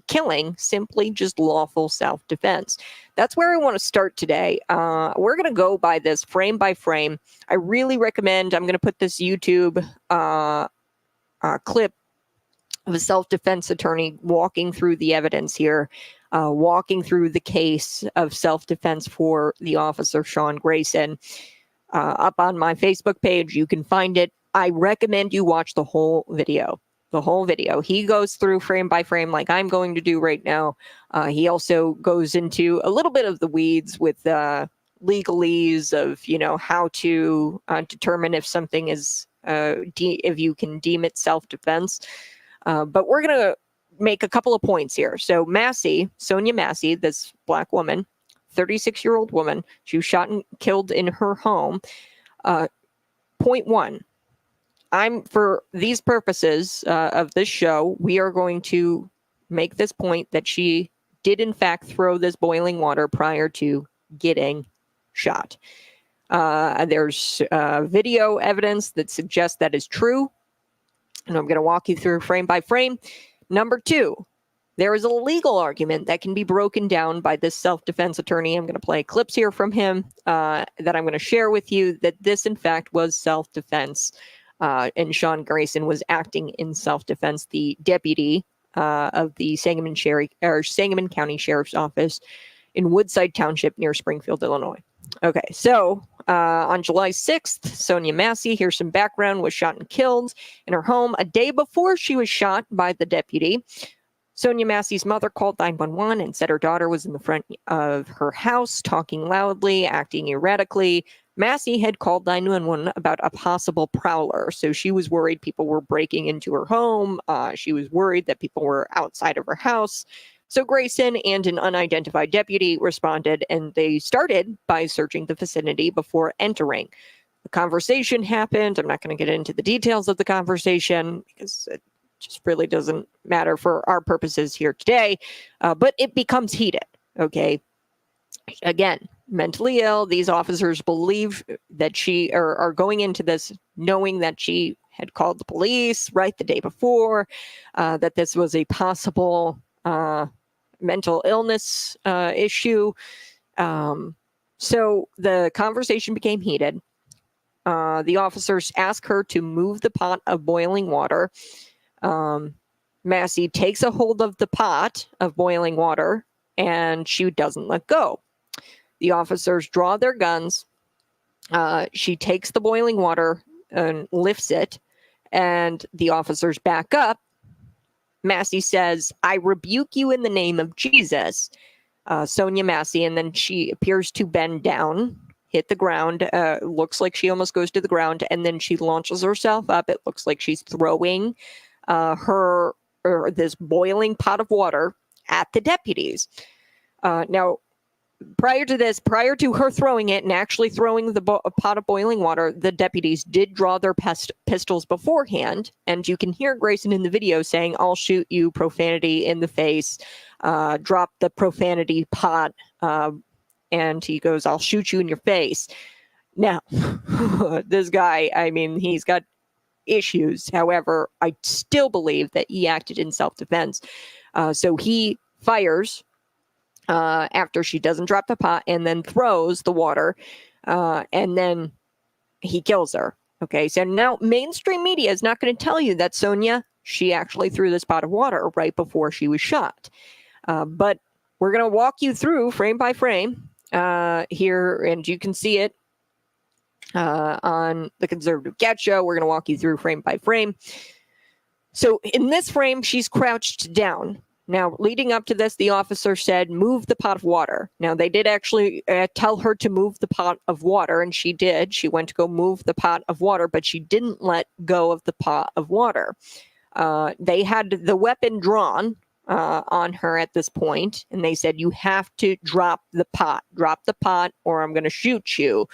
S1: killing simply just lawful self-defense? That's where I want to start today. We're going to go by this frame by frame. I really recommend, I'm going to put this YouTube clip of a self-defense attorney walking through the evidence here, walking through the case of self-defense for the officer, Sean Grayson, up on my Facebook page. You can find it. I recommend you watch the whole video. The whole video. He goes through frame by frame like I'm going to do right now. He also goes into a little bit of the weeds with legalese of, you know, how to determine if something is, if you can deem it self-defense. But we're going to make a couple of points here. So Massey, Sonya Massey, this black woman, 36-year-old woman, she was shot and killed in her home. Point one. For these purposes of this show, we are going to make this point that she did in fact throw this boiling water prior to getting shot. There's video evidence that suggests that is true. And I'm going to walk you through frame by frame. Number two, there is a legal argument that can be broken down by this self-defense attorney. I'm going to play clips here from him that I'm going to share with you that this in fact was self-defense. And Sean Grayson was acting in self-defense. The deputy of the Sangamon County Sheriff's Office in Woodside Township near Springfield, Illinois. Okay, so on July 6th, Sonya Massey, here's some background, was shot and killed in her home a day before she was shot by the deputy. Sonya Massey's mother called 911 and said her daughter was in the front of her house, talking loudly, acting erratically. Massey had called 911 about a possible prowler, so she was worried people were breaking into her home. She was worried that people were outside of her house. So Grayson and an unidentified deputy responded, and they started by searching the vicinity before entering. The conversation happened. I'm not going to get into the details of the conversation because it just really doesn't matter for our purposes here today, but it becomes heated, okay? Again, mentally ill. These officers believe that are going into this knowing that she had called the police right the day before, that this was a possible mental illness issue. So the conversation became heated. The officers ask her to move the pot of boiling water. Massey takes a hold of the pot of boiling water and she doesn't let go. The officers draw their guns. She takes the boiling water and lifts it, and the officers back up. Massey says, "I rebuke you in the name of Jesus," Sonya Massey, and then she appears to bend down, hit the ground. Looks like she almost goes to the ground, and then she launches herself up. It looks like she's throwing this boiling pot of water at the deputies. Now, prior to her throwing it and actually throwing the pot of boiling water, the deputies did draw their pistols beforehand. And you can hear Grayson in the video saying, "I'll shoot you," profanity in the face, drop the profanity pot. And he goes, "I'll shoot you in your face." Now, this guy, I mean, he's got issues. However, I still believe that he acted in self-defense. So he fires after she doesn't drop the pot and then throws the water and then he kills her. Okay, so now mainstream media is not going to tell you that Sonya, she actually threw this pot of water right before she was shot. But we're going to walk you through frame by frame here, and you can see it on the Conservative Cat Show. We're going to walk you through frame by frame. So in this frame, she's crouched down. Now, leading up to this, the officer said, move the pot of water. Now, they did actually tell her to move the pot of water, and she did. She went to go move the pot of water, but she didn't let go of the pot of water. They had the weapon drawn on her at this point, and they said, you have to drop the pot, or I'm going to shoot you.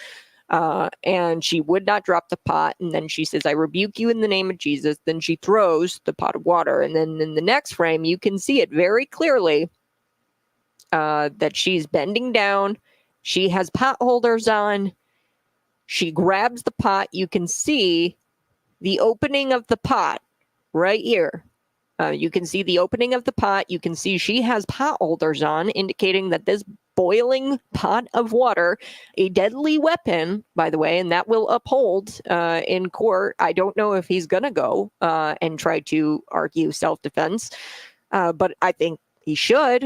S1: And she would not drop the pot. And then she says, I rebuke you in the name of Jesus. Then she throws the pot of water. And then in the next frame, you can see it very clearly that she's bending down. She has pot holders on. She grabs the pot. You can see the opening of the pot right here. You can see the opening of the pot. You can see she has pot holders on, indicating that this boiling pot of water, a deadly weapon, by the way, and that will uphold in court. I don't know if he's going to go and try to argue self-defense, but I think he should.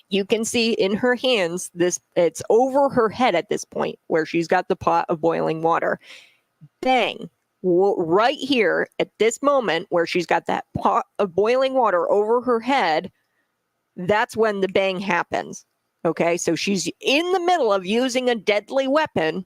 S1: You can see in her hands, it's over her head at this point where she's got the pot of boiling water. Bang. Right here at this moment where she's got that pot of boiling water over her head, that's when the bang happens. Okay, so she's in the middle of using a deadly weapon,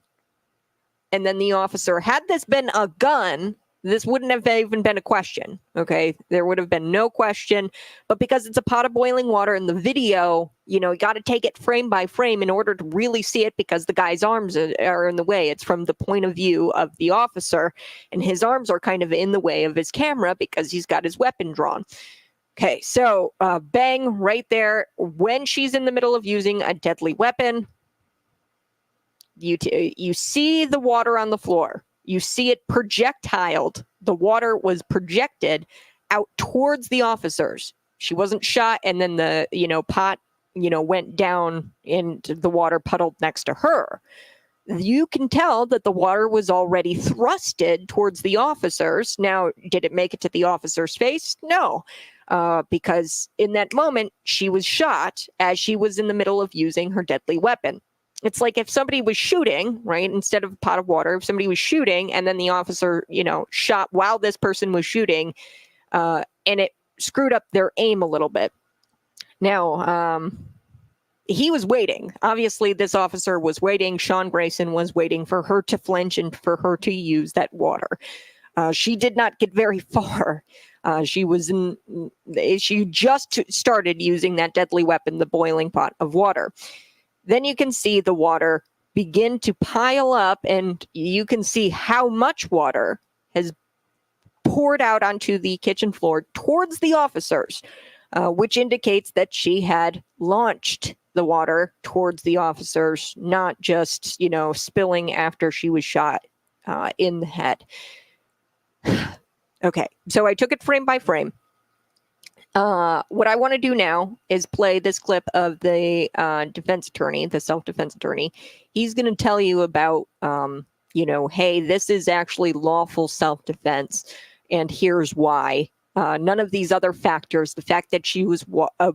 S1: and then the officer, had this been a gun, this wouldn't have even been a question. Okay, there would have been no question, but because it's a pot of boiling water in the video, you got to take it frame by frame in order to really see it, because the guy's arms are in the way. It's from the point of view of the officer, and his arms are kind of in the way of his camera because he's got his weapon drawn. Okay, so bang right there when she's in the middle of using a deadly weapon. You see the water on the floor. You see it projectiled. The water was projected out towards the officers. She wasn't shot, and then the pot went down into the water puddled next to her. You can tell that the water was already thrusted towards the officers. Now, did it make it to the officer's face? No. Because in that moment, she was shot as she was in the middle of using her deadly weapon. It's like if somebody was shooting, right, instead of a pot of water, if somebody was shooting and then the officer, shot while this person was shooting, and it screwed up their aim a little bit. Now, he was waiting. Obviously, this officer was waiting. Sean Grayson was waiting for her to flinch and for her to use that water. She did not get very far. She just started using that deadly weapon, the boiling pot of water. Then you can see the water begin to pile up, and you can see how much water has poured out onto the kitchen floor towards the officers, which indicates that she had launched the water towards the officers, not just, spilling after she was shot in the head. Okay, so I took it frame by frame. What I want to do now is play this clip of the defense attorney, the self-defense attorney. He's going to tell you about, hey, this is actually lawful self-defense, and here's why. None of these other factors, the fact that she was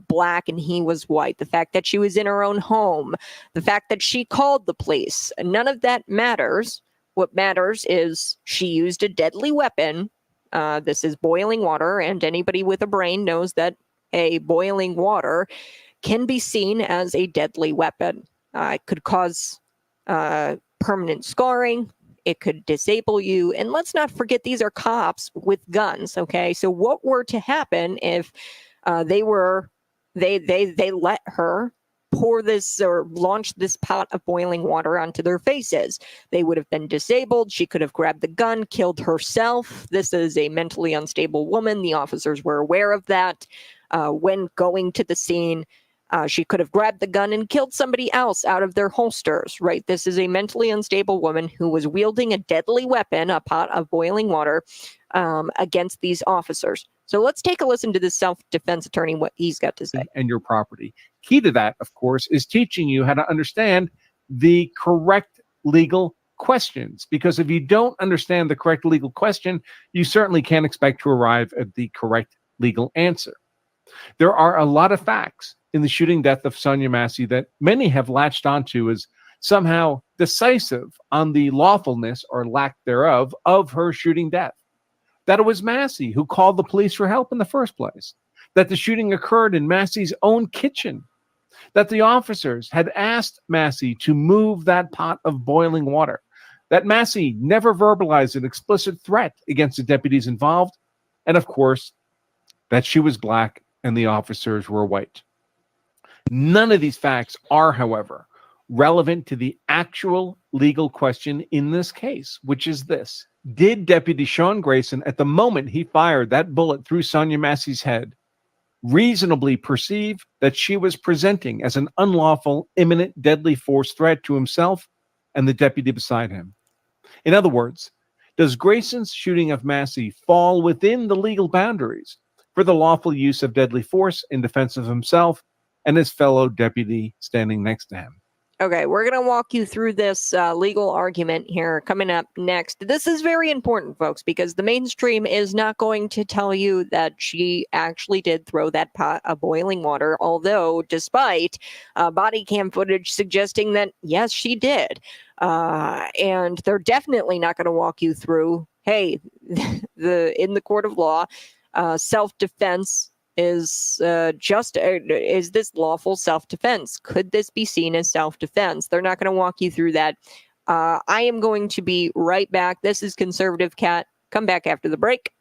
S1: black and he was white, the fact that she was in her own home, the fact that she called the police, none of that matters. What matters is she used a deadly weapon. This is boiling water, and anybody with a brain knows that a boiling water can be seen as a deadly weapon. It could cause permanent scarring. It could disable you. And let's not forget, these are cops with guns. Okay, so what were to happen if they let her pour this or launch this pot of boiling water onto their faces? They would have been disabled. She could have grabbed the gun, killed herself. This is a mentally unstable woman. The officers were aware of that. When going to the scene, she could have grabbed the gun and killed somebody else out of their holsters, right? This is a mentally unstable woman who was wielding a deadly weapon, a pot of boiling water, against these officers. So let's take a listen to this self-defense attorney, what he's got to say.
S8: And your property. Key to that, of course, is teaching you how to understand the correct legal questions. Because if you don't understand the correct legal question, you certainly can't expect to arrive at the correct legal answer. There are a lot of facts in the shooting death of SONYA Massessey that many have latched onto as somehow decisive on the lawfulness or lack thereof of her shooting death. that it was Massey who called the police for help in the first place, that the shooting occurred in Massey's own kitchen, that the officers had asked Massey to move that pot of boiling water, that Massey never verbalized an explicit threat against the deputies involved, and of course, that she was black and the officers were white. None of these facts are, however, relevant to the actual legal question in this case, which is this. Did Deputy Sean Grayson, at the moment he fired that bullet through SONYA Massey's head, reasonably perceive that she was presenting as an unlawful, imminent, deadly force threat to himself and the deputy beside him? In other words, does Grayson's shooting of Massey fall within the legal boundaries for the lawful use of deadly force in defense of himself and his fellow deputy standing next to him?
S1: Okay, we're going to walk you through this legal argument here coming up next. This is very important, folks, because the mainstream is not going to tell you that she actually did throw that pot of boiling water, although despite body cam footage suggesting that, yes, she did. And they're definitely not going to walk you through, hey, in the court of law, self-defense is is this lawful self-defense? Could this be seen as self-defense? They're not going to walk you through that. I am going to be right back. This is Conservative Cat. Come back after the break.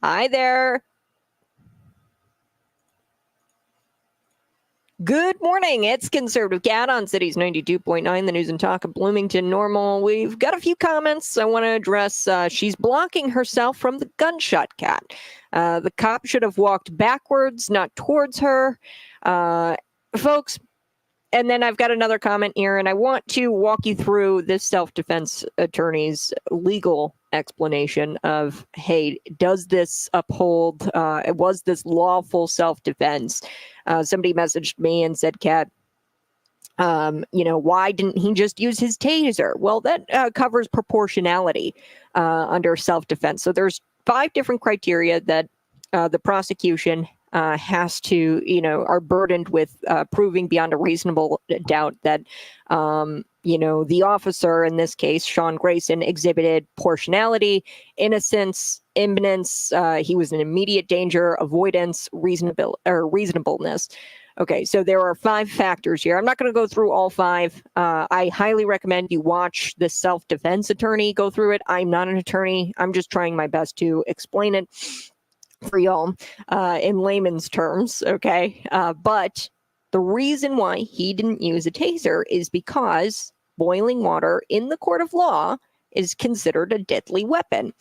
S1: Hi there. Good morning. It's Conservative Cat on Cities 92.9, the news and talk of Bloomington Normal. We've got a few comments I want to address. She's blocking herself from the gunshot cat. The cop should have walked backwards, not towards her. Folks, and then I've got another comment here, and I want to walk you through this self-defense attorney's legal explanation of, hey, does this uphold, was this lawful self-defense? Somebody messaged me and said, Kat, why didn't he just use his taser? Well, that covers proportionality under self-defense. So there's 5 different criteria that the prosecution has to, are burdened with proving beyond a reasonable doubt that, the officer, in this case, Sean Grayson, exhibited proportionality, innocence, imminence, he was in immediate danger, avoidance, reasonableness. Okay, so there are 5 factors here. I'm not going to go through all 5. I highly recommend you watch the self-defense attorney go through it. I'm not an attorney. I'm just trying my best to explain it for y'all in layman's terms, okay? But the reason why he didn't use a taser is because boiling water in the court of law is considered a deadly weapon.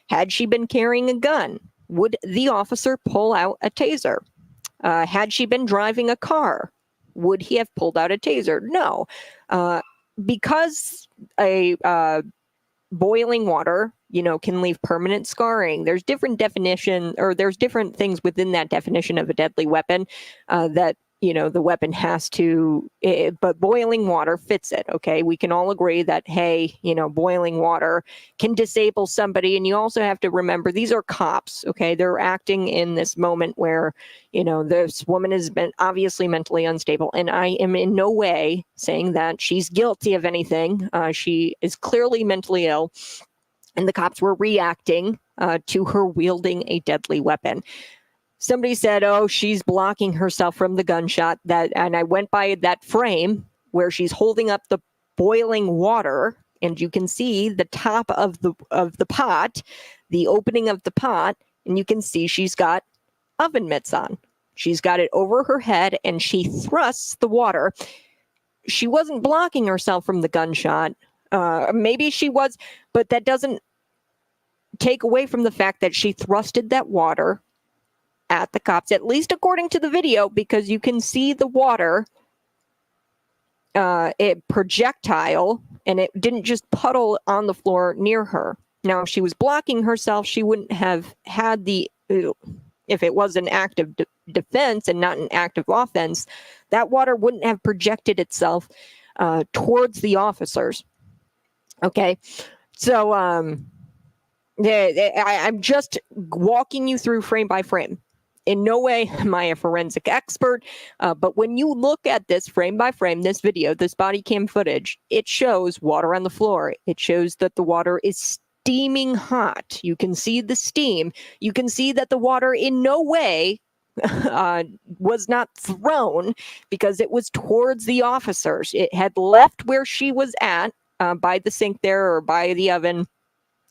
S1: Had she been carrying a gun, would the officer pull out a taser? Had she been driving a car, would he have pulled out a taser? No. Because boiling water, can leave permanent scarring. There's different definition, or there's different things within that definition of a deadly weapon that, the weapon has to, but boiling water fits it. Okay. We can all agree that, hey, boiling water can disable somebody. And you also have to remember, these are cops. Okay. They're acting in this moment where, this woman has been obviously mentally unstable. And I am in no way saying that she's guilty of anything. She is clearly mentally ill. And the cops were reacting to her wielding a deadly weapon. Somebody said, oh, she's blocking herself from the gunshot. And I went by that frame where she's holding up the boiling water, and you can see the top of the pot, the opening of the pot, and you can see she's got oven mitts on. She's got it over her head, and she thrusts the water. She wasn't blocking herself from the gunshot. Maybe she was, but that doesn't take away from the fact that she thrusted that water at the cops, at least according to the video, because you can see the water, it projectile, and it didn't just puddle on the floor near her. Now, if she was blocking herself, she wouldn't have had if it was an act of defense and not an act of offense, that water wouldn't have projected itself towards the officers. Okay, so I'm just walking you through frame by frame. In no way am I a forensic expert, but when you look at this frame by frame, this video, this body cam footage, it shows water on the floor. It shows that the water is steaming hot. You can see the steam. You can see that the water in no way was not thrown because it was towards the officers. It had left where she was at, by the sink there, or by the oven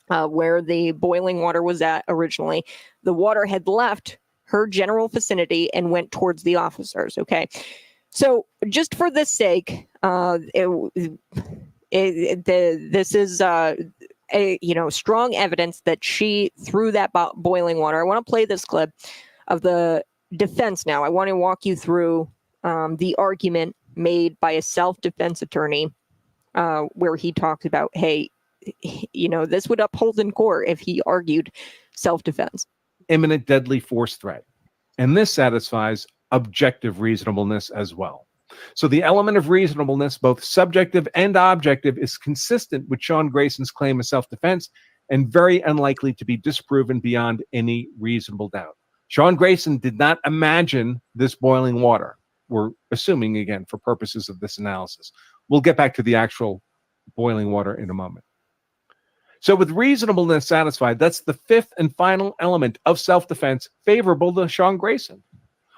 S1: where the boiling water was at originally. The water had left her general vicinity and went towards the officers. Okay. So just for this sake, this is strong evidence that she threw that boiling water. I want to play this clip of the defense now. I want to walk you through the argument made by a self-defense attorney where he talks about, hey, this would uphold in court if he argued self-defense.
S8: Imminent deadly force threat. And this satisfies objective reasonableness as well. So the element of reasonableness, both subjective and objective, is consistent with Sean Grayson's claim of self-defense and very unlikely to be disproven beyond any reasonable doubt. Sean Grayson did not imagine this boiling water. We're assuming, again, for purposes of this analysis. We'll get back to the actual boiling water in a moment. So with reasonableness satisfied, that's the 5th and final element of self-defense favorable to Sean Grayson.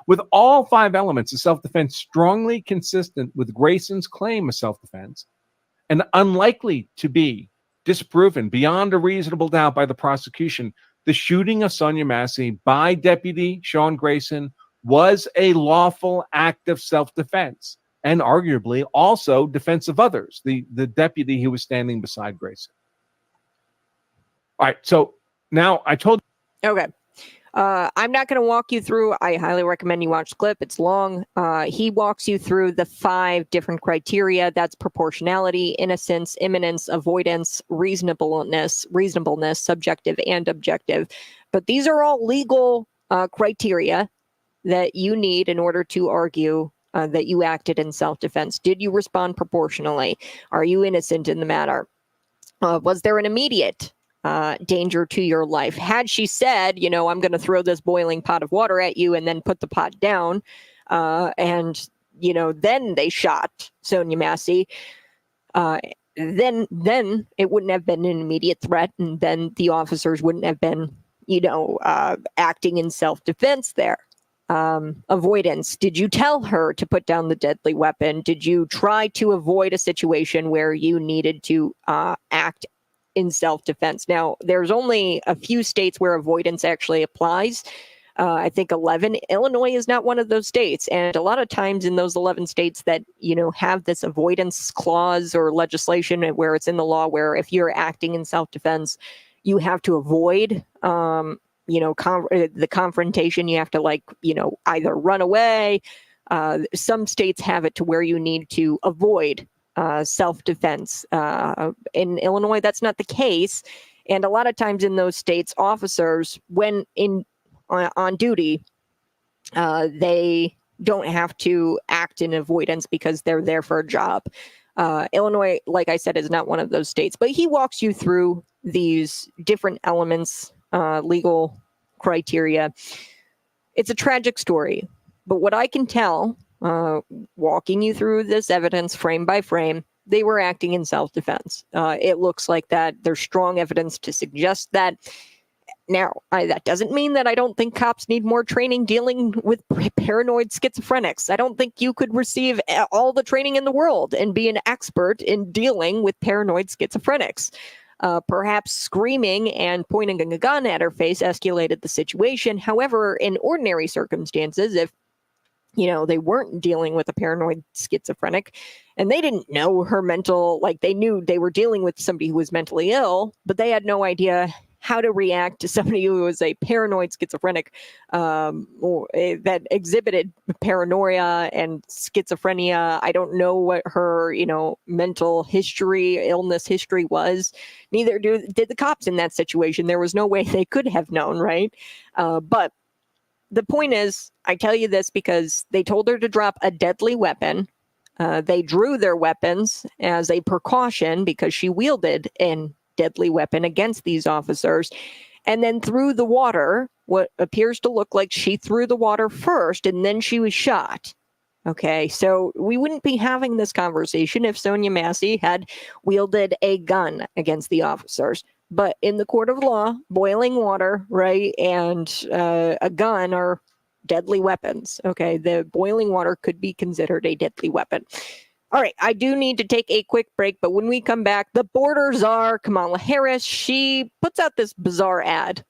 S8: With all 5 elements of self-defense strongly consistent with Grayson's claim of self-defense and unlikely to be disproven beyond a reasonable doubt by the prosecution, the shooting of Sonya Massey by Deputy Sean Grayson was a lawful act of self-defense, and arguably also defense of others, the deputy who was standing beside Grayson. All right, so now I told.
S1: Okay. I'm not going to walk you through. I highly recommend you watch the clip. It's long. He walks you through the 5 different criteria. That's proportionality, innocence, imminence, avoidance, reasonableness, subjective and objective. But these are all legal criteria that you need in order to argue that you acted in self-defense. Did you respond proportionally? Are you innocent in the matter? Was there an immediate danger to your life? Had she said, you know, I'm going to throw this boiling pot of water at you and then put the pot down, and, you know, then they shot Sonya Massey, then it wouldn't have been an immediate threat, and then the officers wouldn't have been, you know, acting in self-defense there. Avoidance. Did you tell her to put down the deadly weapon? Did you try to avoid a situation where you needed to act in self-defense? Now, there's only a few states where avoidance actually applies. I think 11. Illinois is not one of those states. And a lot of times in those 11 states that, you know, have this avoidance clause or legislation where it's in the law where if you're acting in self-defense, you have to avoid, you know, the confrontation. You have to, like, you know, either run away. Some states have it to where you need to avoid self-defense. In Illinois, that's not the case. And a lot of times in those states, officers, when on duty, they don't have to act in avoidance because they're there for a job. Illinois, like I said, is not one of those states. But he walks you through these different elements, legal criteria. It's a tragic story. But what I can tell, walking you through this evidence frame by frame, they were acting in self-defense. It looks like that. There's strong evidence to suggest that. Now, that doesn't mean that I don't think cops need more training dealing with paranoid schizophrenics. I don't think you could receive all the training in the world and be an expert in dealing with paranoid schizophrenics. Perhaps screaming and pointing a gun at her face escalated the situation. However, in ordinary circumstances, if, you know, they weren't dealing with a paranoid schizophrenic and they didn't know her mental, like, they knew they were dealing with somebody who was mentally ill, but they had no idea how to react to somebody who was a paranoid schizophrenic, that exhibited paranoia and schizophrenia. I don't know what her, you know, mental history, illness history was. Neither did the cops in that situation. There was no way they could have known, right? But the point is, I tell you this because they told her to drop a deadly weapon. They drew their weapons as a precaution because she wielded an deadly weapon against these officers, and then threw the water, what appears to look like she threw the water first and then she was shot. Okay, so we wouldn't be having this conversation if Sonya Massey had wielded a gun against the officers. But in the court of law, boiling water, right, and a gun are deadly weapons. Okay, the boiling water could be considered a deadly weapon. All right, I do need to take a quick break, but when we come back, the border czar, Kamala Harris, she puts out this bizarre ad.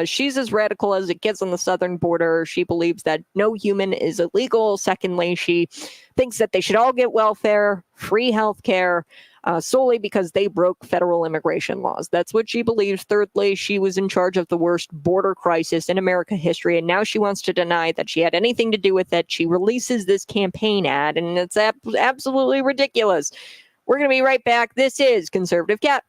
S1: She's as radical as it gets on the southern border. She believes that no human is illegal. Secondly, she thinks that they should all get welfare, free health care, solely because they broke federal immigration laws. That's what she believes. Thirdly, she was in charge of the worst border crisis in American history, and now she wants to deny that she had anything to do with it. She releases this campaign ad, and it's absolutely ridiculous. We're going to be right back. This is Conservative Cat.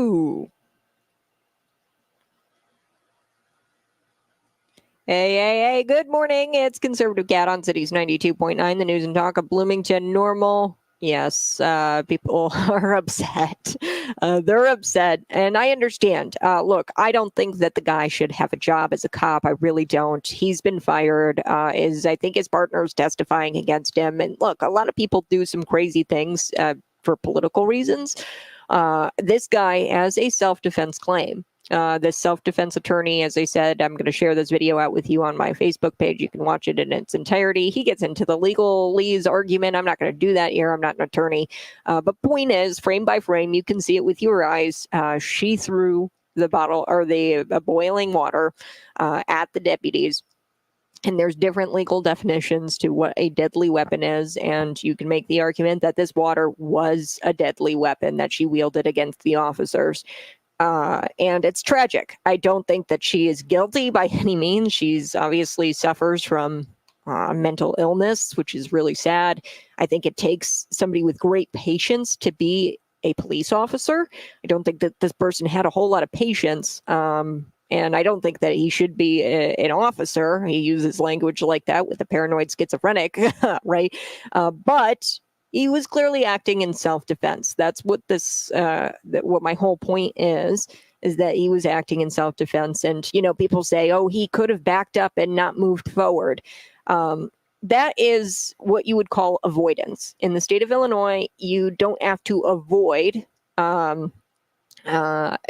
S1: Ooh. Hey, good morning. It's Conservative Cat on Cities 92.9, the news and talk of Bloomington Normal. Yes, people are upset. They're upset, and I understand. Look, I don't think that the guy should have a job as a cop. I really don't. He's been fired. I think his partner's testifying against him. And look, a lot of people do some crazy things for political reasons. This guy has a self-defense claim. This self-defense attorney, as I said, I'm going to share this video out with you on my Facebook page. You can watch it in its entirety. He gets into the legalese argument. I'm not going to do that here. I'm not an attorney. But point is, frame by frame, you can see it with your eyes. She threw the bottle or the boiling water at the deputies. And there's different legal definitions to what a deadly weapon is. And you can make the argument that this water was a deadly weapon that she wielded against the officers. And it's tragic. I don't think that she is guilty by any means. She's obviously suffers from mental illness, which is really sad. I think it takes somebody with great patience to be a police officer. I don't think that this person had a whole lot of patience. And I don't think that he should be an officer. He uses language like that with a paranoid schizophrenic, right? But he was clearly acting in self-defense. That's what what my whole point is that he was acting in self-defense. And, people say, oh, he could have backed up and not moved forward. That is what you would call avoidance. In the state of Illinois, you don't have to avoid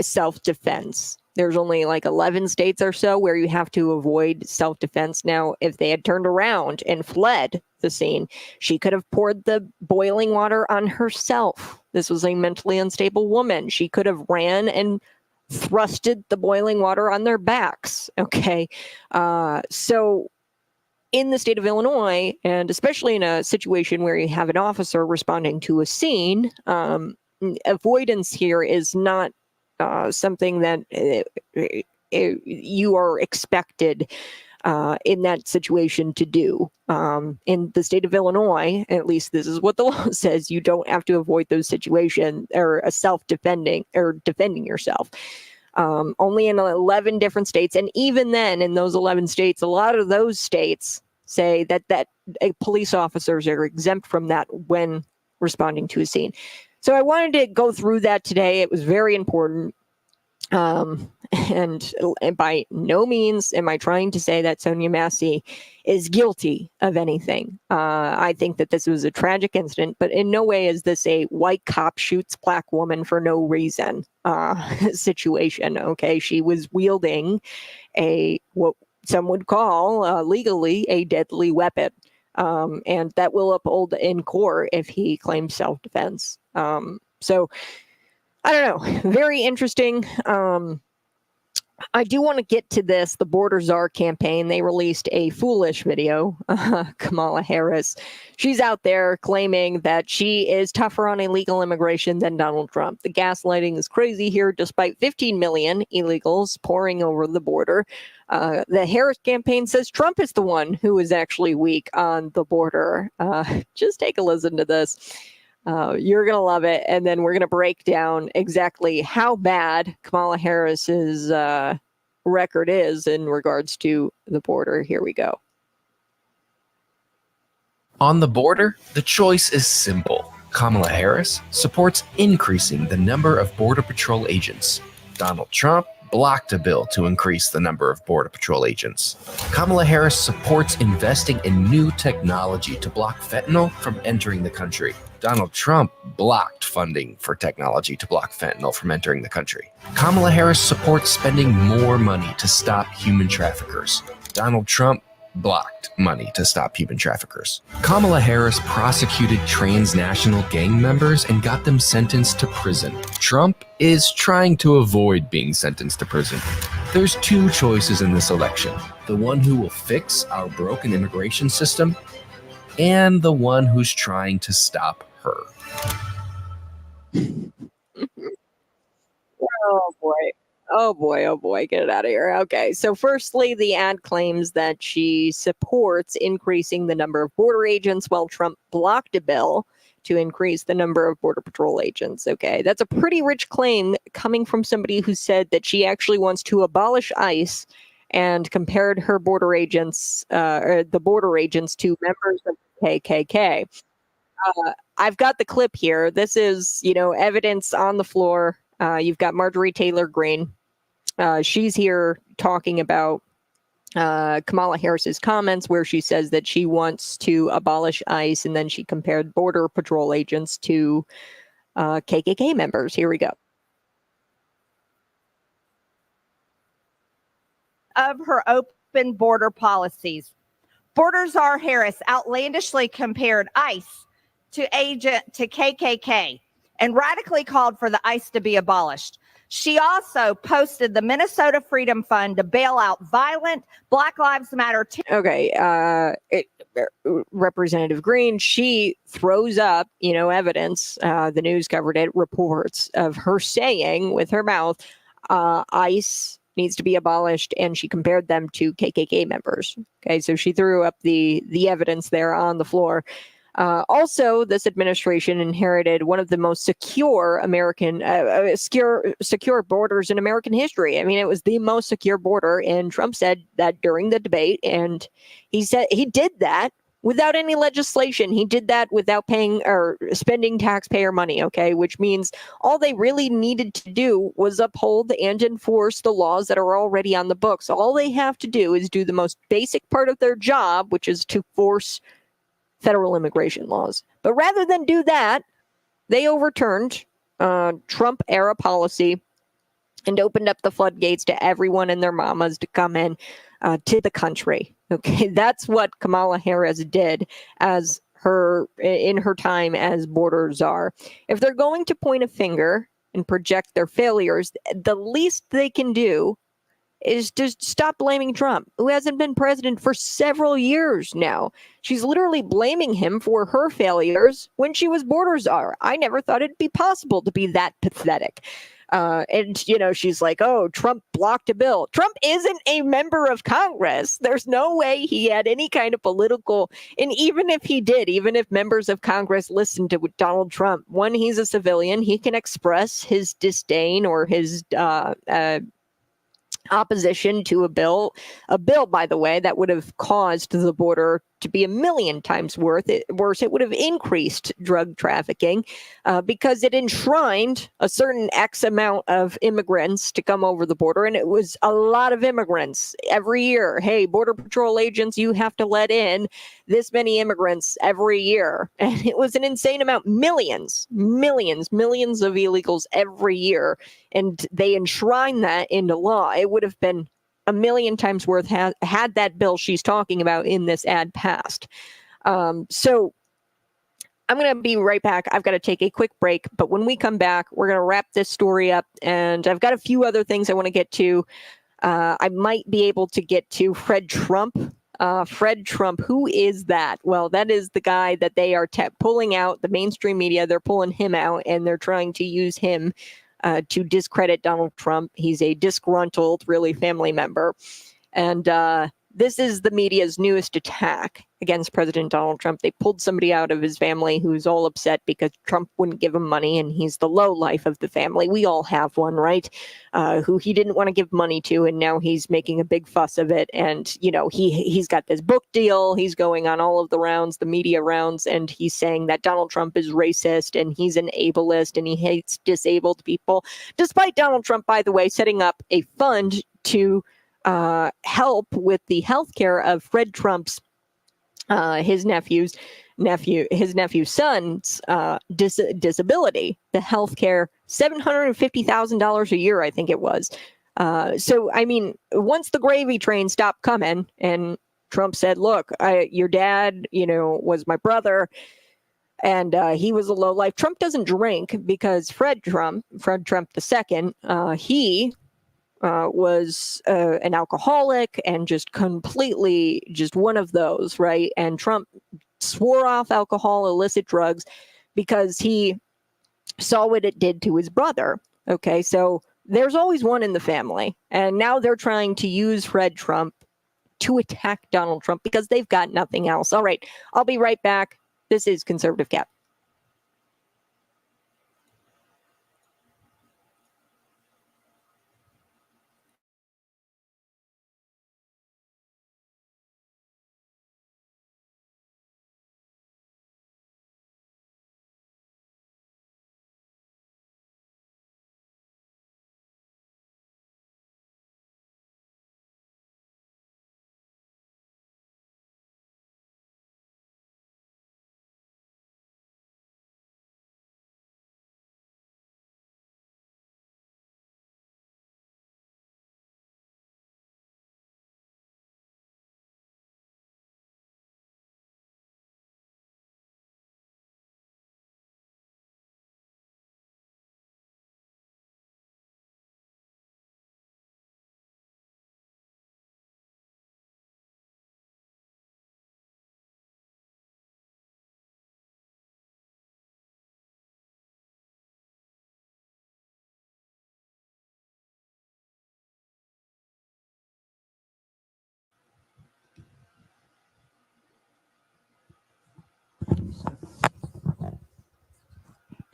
S1: self-defense. There's only like 11 states or so where you have to avoid self-defense. Now, if they had turned around and fled the scene, she could have poured the boiling water on herself. This was a mentally unstable woman. She could have ran and thrusted the boiling water on their backs. Okay. So in the state of Illinois, and especially in a situation where you have an officer responding to a scene, avoidance here is not something that you are expected in that situation to do. In the state of Illinois, at least this is what the law says, you don't have to avoid those situations or defending yourself. Only in 11 different states. And even then, in those 11 states, a lot of those states say that police officers are exempt from that when responding to a scene. So I wanted to go through that today. It was very important. And by no means am I trying to say that Sonya Massessey is guilty of anything. I think that this was a tragic incident, but in no way is this a white cop shoots black woman for no reason situation. Okay, she was wielding what some would call legally a deadly weapon. And that will uphold in court if he claims self-defense. So I don't know. Very interesting. I do want to get to this. The Border Czar campaign, they released a foolish video. Kamala Harris, she's out there claiming that she is tougher on illegal immigration than Donald Trump. The gaslighting is crazy here, despite 15 million illegals pouring over the border. The Harris campaign says Trump is the one who is actually weak on the border. Just take a listen to this. You're going to love it. And then we're going to break down exactly how bad Kamala Harris's record is in regards to the border. Here we go.
S9: On the border, the choice is simple. Kamala Harris supports increasing the number of Border Patrol agents. Donald Trump blocked a bill to increase the number of Border Patrol agents. Kamala Harris supports investing in new technology to block fentanyl from entering the country. Donald Trump blocked funding for technology to block fentanyl from entering the country. Kamala Harris supports spending more money to stop human traffickers. Donald Trump blocked money to stop human traffickers. Kamala Harris prosecuted transnational gang members and got them sentenced to prison. Trump is trying to avoid being sentenced to prison. There's two choices in this election: the one who will fix our broken immigration system, and the one who's trying to stop her.
S1: Oh boy. Oh boy, get it out of here. Okay, so firstly, the ad claims that she supports increasing the number of border agents while Trump blocked a bill to increase the number of Border Patrol agents. Okay, that's a pretty rich claim coming from somebody who said that she actually wants to abolish ICE and compared her border agents, or the border agents, to members of the KKK. I've got the clip here. This is, evidence on the floor. You've got Marjorie Taylor Greene. She's here talking about Kamala Harris's comments where she says that she wants to abolish ICE, and then she compared Border Patrol agents to KKK members. Here we go.
S10: Of her open border policies. Border Czar Harris outlandishly compared ICE to KKK and radically called for the ICE to be abolished. She also posted the Minnesota Freedom Fund to bail out violent Black Lives Matter.
S1: Okay, Representative Greene, she throws up, evidence. The news covered it, reports of her saying with her mouth, ICE needs to be abolished, and she compared them to KKK members. Okay, so she threw up the evidence there on the floor. Also, this administration inherited one of the most secure American, secure borders in American history. I mean, it was the most secure border, and Trump said that during the debate, and he said he did that without any legislation. He did that without paying or spending taxpayer money, okay, which means all they really needed to do was uphold and enforce the laws that are already on the books. All they have to do is do the most basic part of their job, which is to force federal immigration laws. But rather than do that, they overturned Trump-era policy and opened up the floodgates to everyone and their mamas to come in to the country. Okay, that's what Kamala Harris did in her time as border czar. If they're going to point a finger and project their failures, the least they can do is just stop blaming Trump, who hasn't been president for several years now. She's literally blaming him for her failures when she was border czar. I never thought it'd be possible to be that pathetic. And she's like, oh, Trump blocked a bill. Trump isn't a member of Congress. There's no way he had any kind of political, and even if he did, even if members of Congress listened to Donald Trump, when he's a civilian, he can express his disdain or his opposition to a bill, by the way, that would have caused the border to be 1,000,000 times worse. It would have increased drug trafficking because it enshrined a certain X amount of immigrants to come over the border. And it was a lot of immigrants every year. Hey, Border Patrol agents, you have to let in this many immigrants every year. And it was an insane amount, millions of illegals every year. And they enshrined that into law. It would have been 1,000,000 times worth had that bill she's talking about in this ad passed. So I'm going to be right back. I've got to take a quick break, but when we come back, we're going to wrap this story up, and I've got a few other things I want to get to. I might be able to get to Fred Trump. Fred Trump, who is that? Well, that is the guy that they are pulling out, the mainstream media. They're pulling him out, and they're trying to use him to discredit Donald Trump. He's a disgruntled, really, family member. And this is the media's newest attack against President Donald Trump. They pulled somebody out of his family who's all upset because Trump wouldn't give him money, and he's the low life of the family. We all have one, right? Who he didn't want to give money to, and now he's making a big fuss of it. And, he's got this book deal. He's going on all of the rounds, the media rounds, and he's saying that Donald Trump is racist and he's an ableist and he hates disabled people. Despite Donald Trump, by the way, setting up a fund to help with the health care of Fred Trump's his nephew's son's disability, the health care, $750,000 a year, I think it was. So, I mean, once the gravy train stopped coming and Trump said, look, your dad, was my brother, and he was a lowlife. Trump doesn't drink because Fred Trump II, he was an alcoholic and just completely just one of those, right? And Trump swore off alcohol, illicit drugs, because he saw what it did to his brother. Okay, so there's always one in the family. And now they're trying to use Fred Trump to attack Donald Trump because they've got nothing else. All right, I'll be right back. This is Conservative Cap.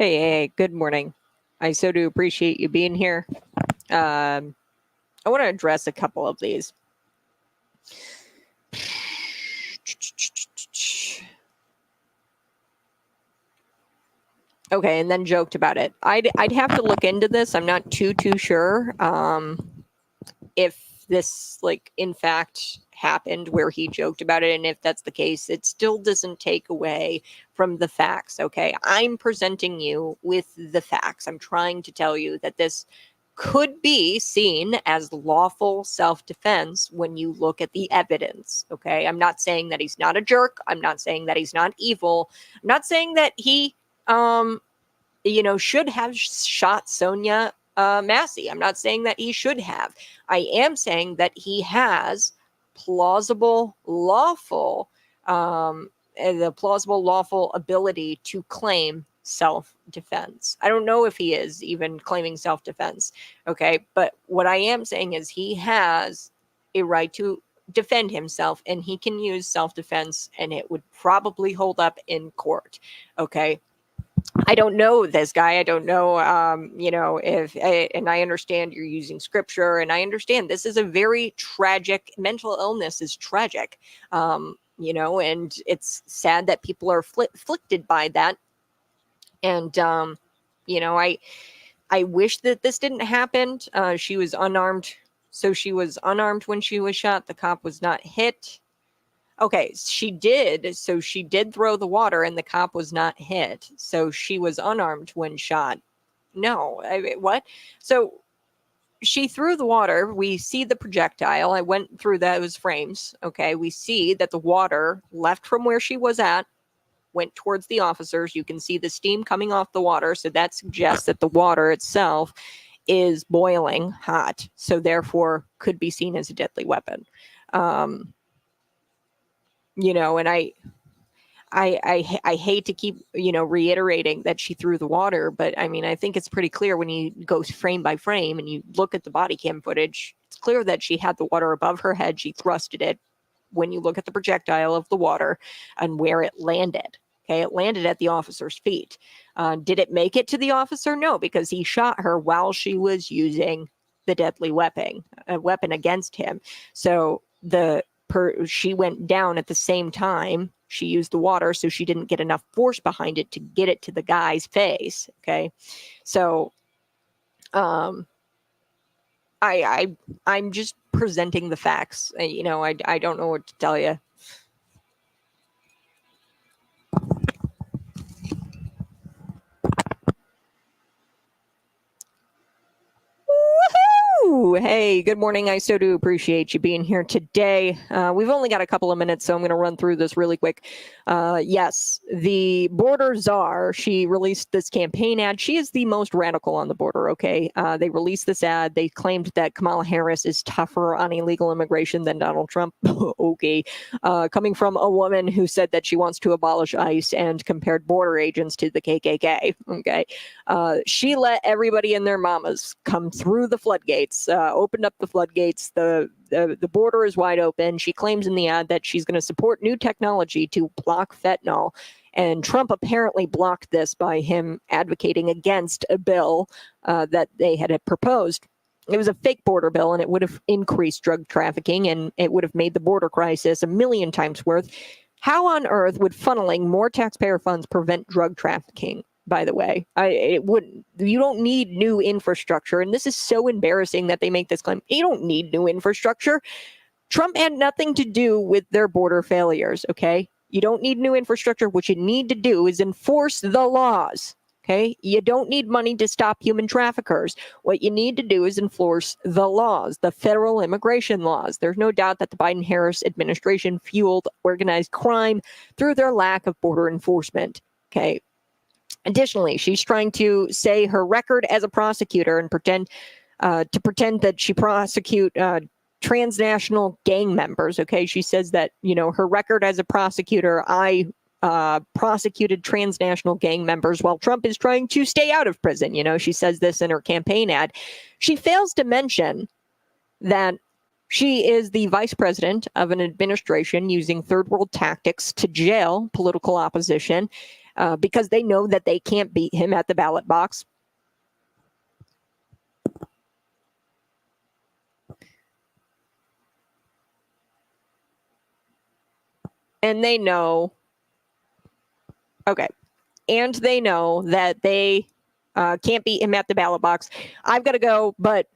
S1: Hey, good morning. I so do appreciate you being here. I want to address a couple of these. Okay, and then joked about it. I'd have to look into this. I'm not too sure if this, like, in fact happened where he joked about it, and if that's the case, it still doesn't take away from the facts. Okay, I'm presenting you with the facts. I'm trying to tell you that this could be seen as lawful self-defense when you look at the evidence. Okay, I'm not saying that he's not a jerk. I'm not saying that he's not evil. I'm not saying that he should have shot SONYA Massey. I'm not saying that he should have. I am saying that he has plausible lawful ability to claim self-defense. I don't know if he is even claiming self-defense. Okay, but what I am saying is he has a right to defend himself, and he can use self-defense, and it would probably hold up in court. Okay, I don't know this guy. I don't know, and I understand you're using scripture, and I understand this is a very tragic, mental illness is tragic, and it's sad that people are afflicted by that. And, I wish that this didn't happen. She was unarmed. So she was unarmed when she was shot. The cop was not hit. Okay, she did. So she did throw the water and the cop was not hit. So she was unarmed when shot. No, what? So she threw the water. We see the projectile. I went through those frames. Okay, we see that the water left from where she was at, went towards the officers. You can see the steam coming off the water. So that suggests that the water itself is boiling hot. So therefore could be seen as a deadly weapon. And I hate to keep, reiterating that she threw the water, but I mean, I think it's pretty clear when you go frame by frame and you look at the body cam footage, it's clear that she had the water above her head. She thrusted it. When you look at the projectile of the water and where it landed, okay, it landed at the officer's feet. Did it make it to the officer? No, because he shot her while she was using the deadly weapon against him. So she went down at the same time. She used the water, so she didn't get enough force behind it to get it to the guy's face. Okay, so I'm just presenting the facts. I don't know what to tell you. Woohoo! Hey, good morning. I so do appreciate you being here today. We've only got a couple of minutes, so I'm going to run through this really quick. Yes, the border czar, she released this campaign ad. She is the most radical on the border, okay? They released this ad. They claimed that Kamala Harris is tougher on illegal immigration than Donald Trump. Okay. Coming from a woman who said that she wants to abolish ICE and compared border agents to the KKK, okay? She let everybody and their mamas come through the floodgates, opened up the floodgates. The border is wide open. She claims in the ad that she's going to support new technology to block fentanyl. And Trump apparently blocked this by him advocating against a bill that they had proposed. It was a fake border bill, and it would have increased drug trafficking, and it would have made the border crisis 1,000,000 times worse. How on earth would funneling more taxpayer funds prevent drug trafficking? By the way, it wouldn't. You don't need new infrastructure. And this is so embarrassing that they make this claim. You don't need new infrastructure. Trump had nothing to do with their border failures. Okay. You don't need new infrastructure. What you need to do is enforce the laws. Okay. You don't need money to stop human traffickers. What you need to do is enforce the laws, the federal immigration laws. There's no doubt that the Biden-Harris administration fueled organized crime through their lack of border enforcement. Okay. Additionally, she's trying to say her record as a prosecutor and pretend that she prosecute transnational gang members. Okay, she says that her record as a prosecutor, I prosecuted transnational gang members while Trump is trying to stay out of prison. She says this in her campaign ad. She fails to mention that she is the vice president of an administration using third world tactics to jail political opposition. because they know that they can't beat him at the ballot box. And they know, okay, and they know that they can't beat him at the ballot box. I've got to go, but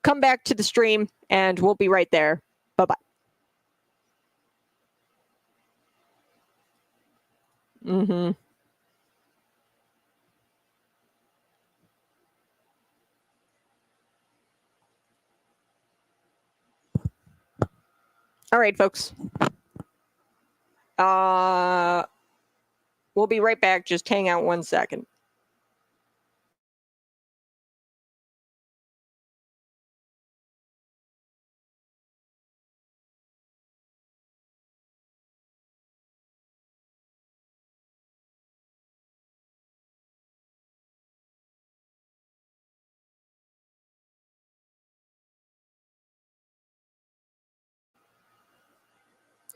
S1: come back to the stream and we'll be right there. Bye-bye. Mm-hmm. All right, folks. We'll be right back. Just hang out 1 second.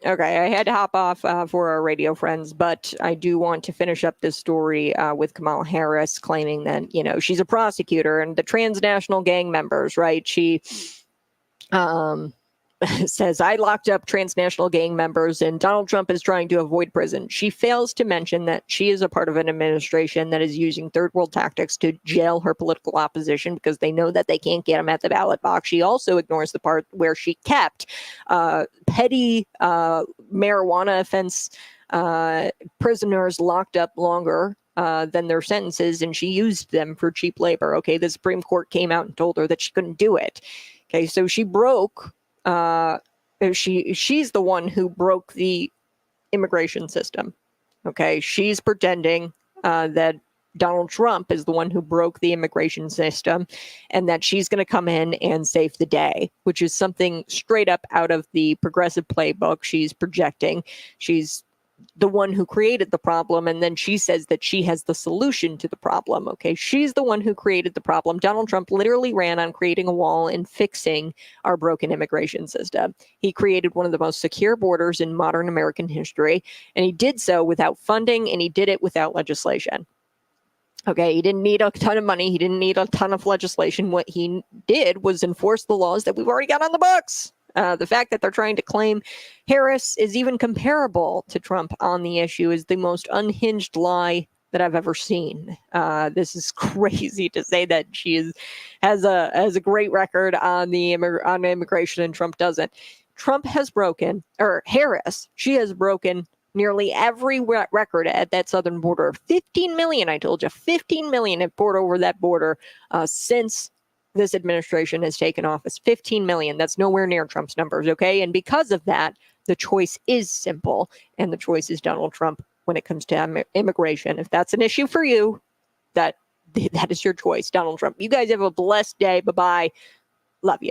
S1: Okay, I had to hop off for our radio friends, but I do want to finish up this story with Kamala Harris claiming that, you know, she's a prosecutor and the transnational gang members, right? She says, I locked up transnational gang members and Donald Trump is trying to avoid prison. She fails to mention that she is a part of an administration that is using third world tactics to jail her political opposition because they know that they can't get them at the ballot box. She also ignores the part where she kept petty marijuana offense prisoners locked up longer than their sentences, and she used them for cheap labor. Okay, the Supreme Court came out and told her that she couldn't do it. Okay, so she broke. She's the one who broke the immigration system. Okay, she's pretending that Donald Trump is the one who broke the immigration system and that she's going to come in and save the day, which is something straight up out of the progressive playbook. She's projecting. She's the one who created the problem, and then she says that she has the solution to the problem. Okay, she's the one who created the problem. Donald Trump literally ran on creating a wall and fixing our broken immigration system. He created one of the most secure borders in modern American history, and he did so without funding, and he did it without legislation. Okay, he didn't need a ton of money. He didn't need a ton of legislation. What he did was enforce the laws that we've already got on the books. The fact that they're trying to claim Harris is even comparable to Trump on the issue is the most unhinged lie that I've ever seen. This is crazy to say that she has a great record on immigration and Trump doesn't. Trump has broken, or Harris, she has broken nearly every record at that southern border. 15 million, I told you, 15 million have poured over that border since this administration has taken office. 15 million. That's nowhere near Trump's numbers, okay? And because of that, the choice is simple, and the choice is Donald Trump when it comes to immigration. If that's an issue for you, that is your choice, Donald Trump. You guys have a blessed day. Bye-bye. Love you.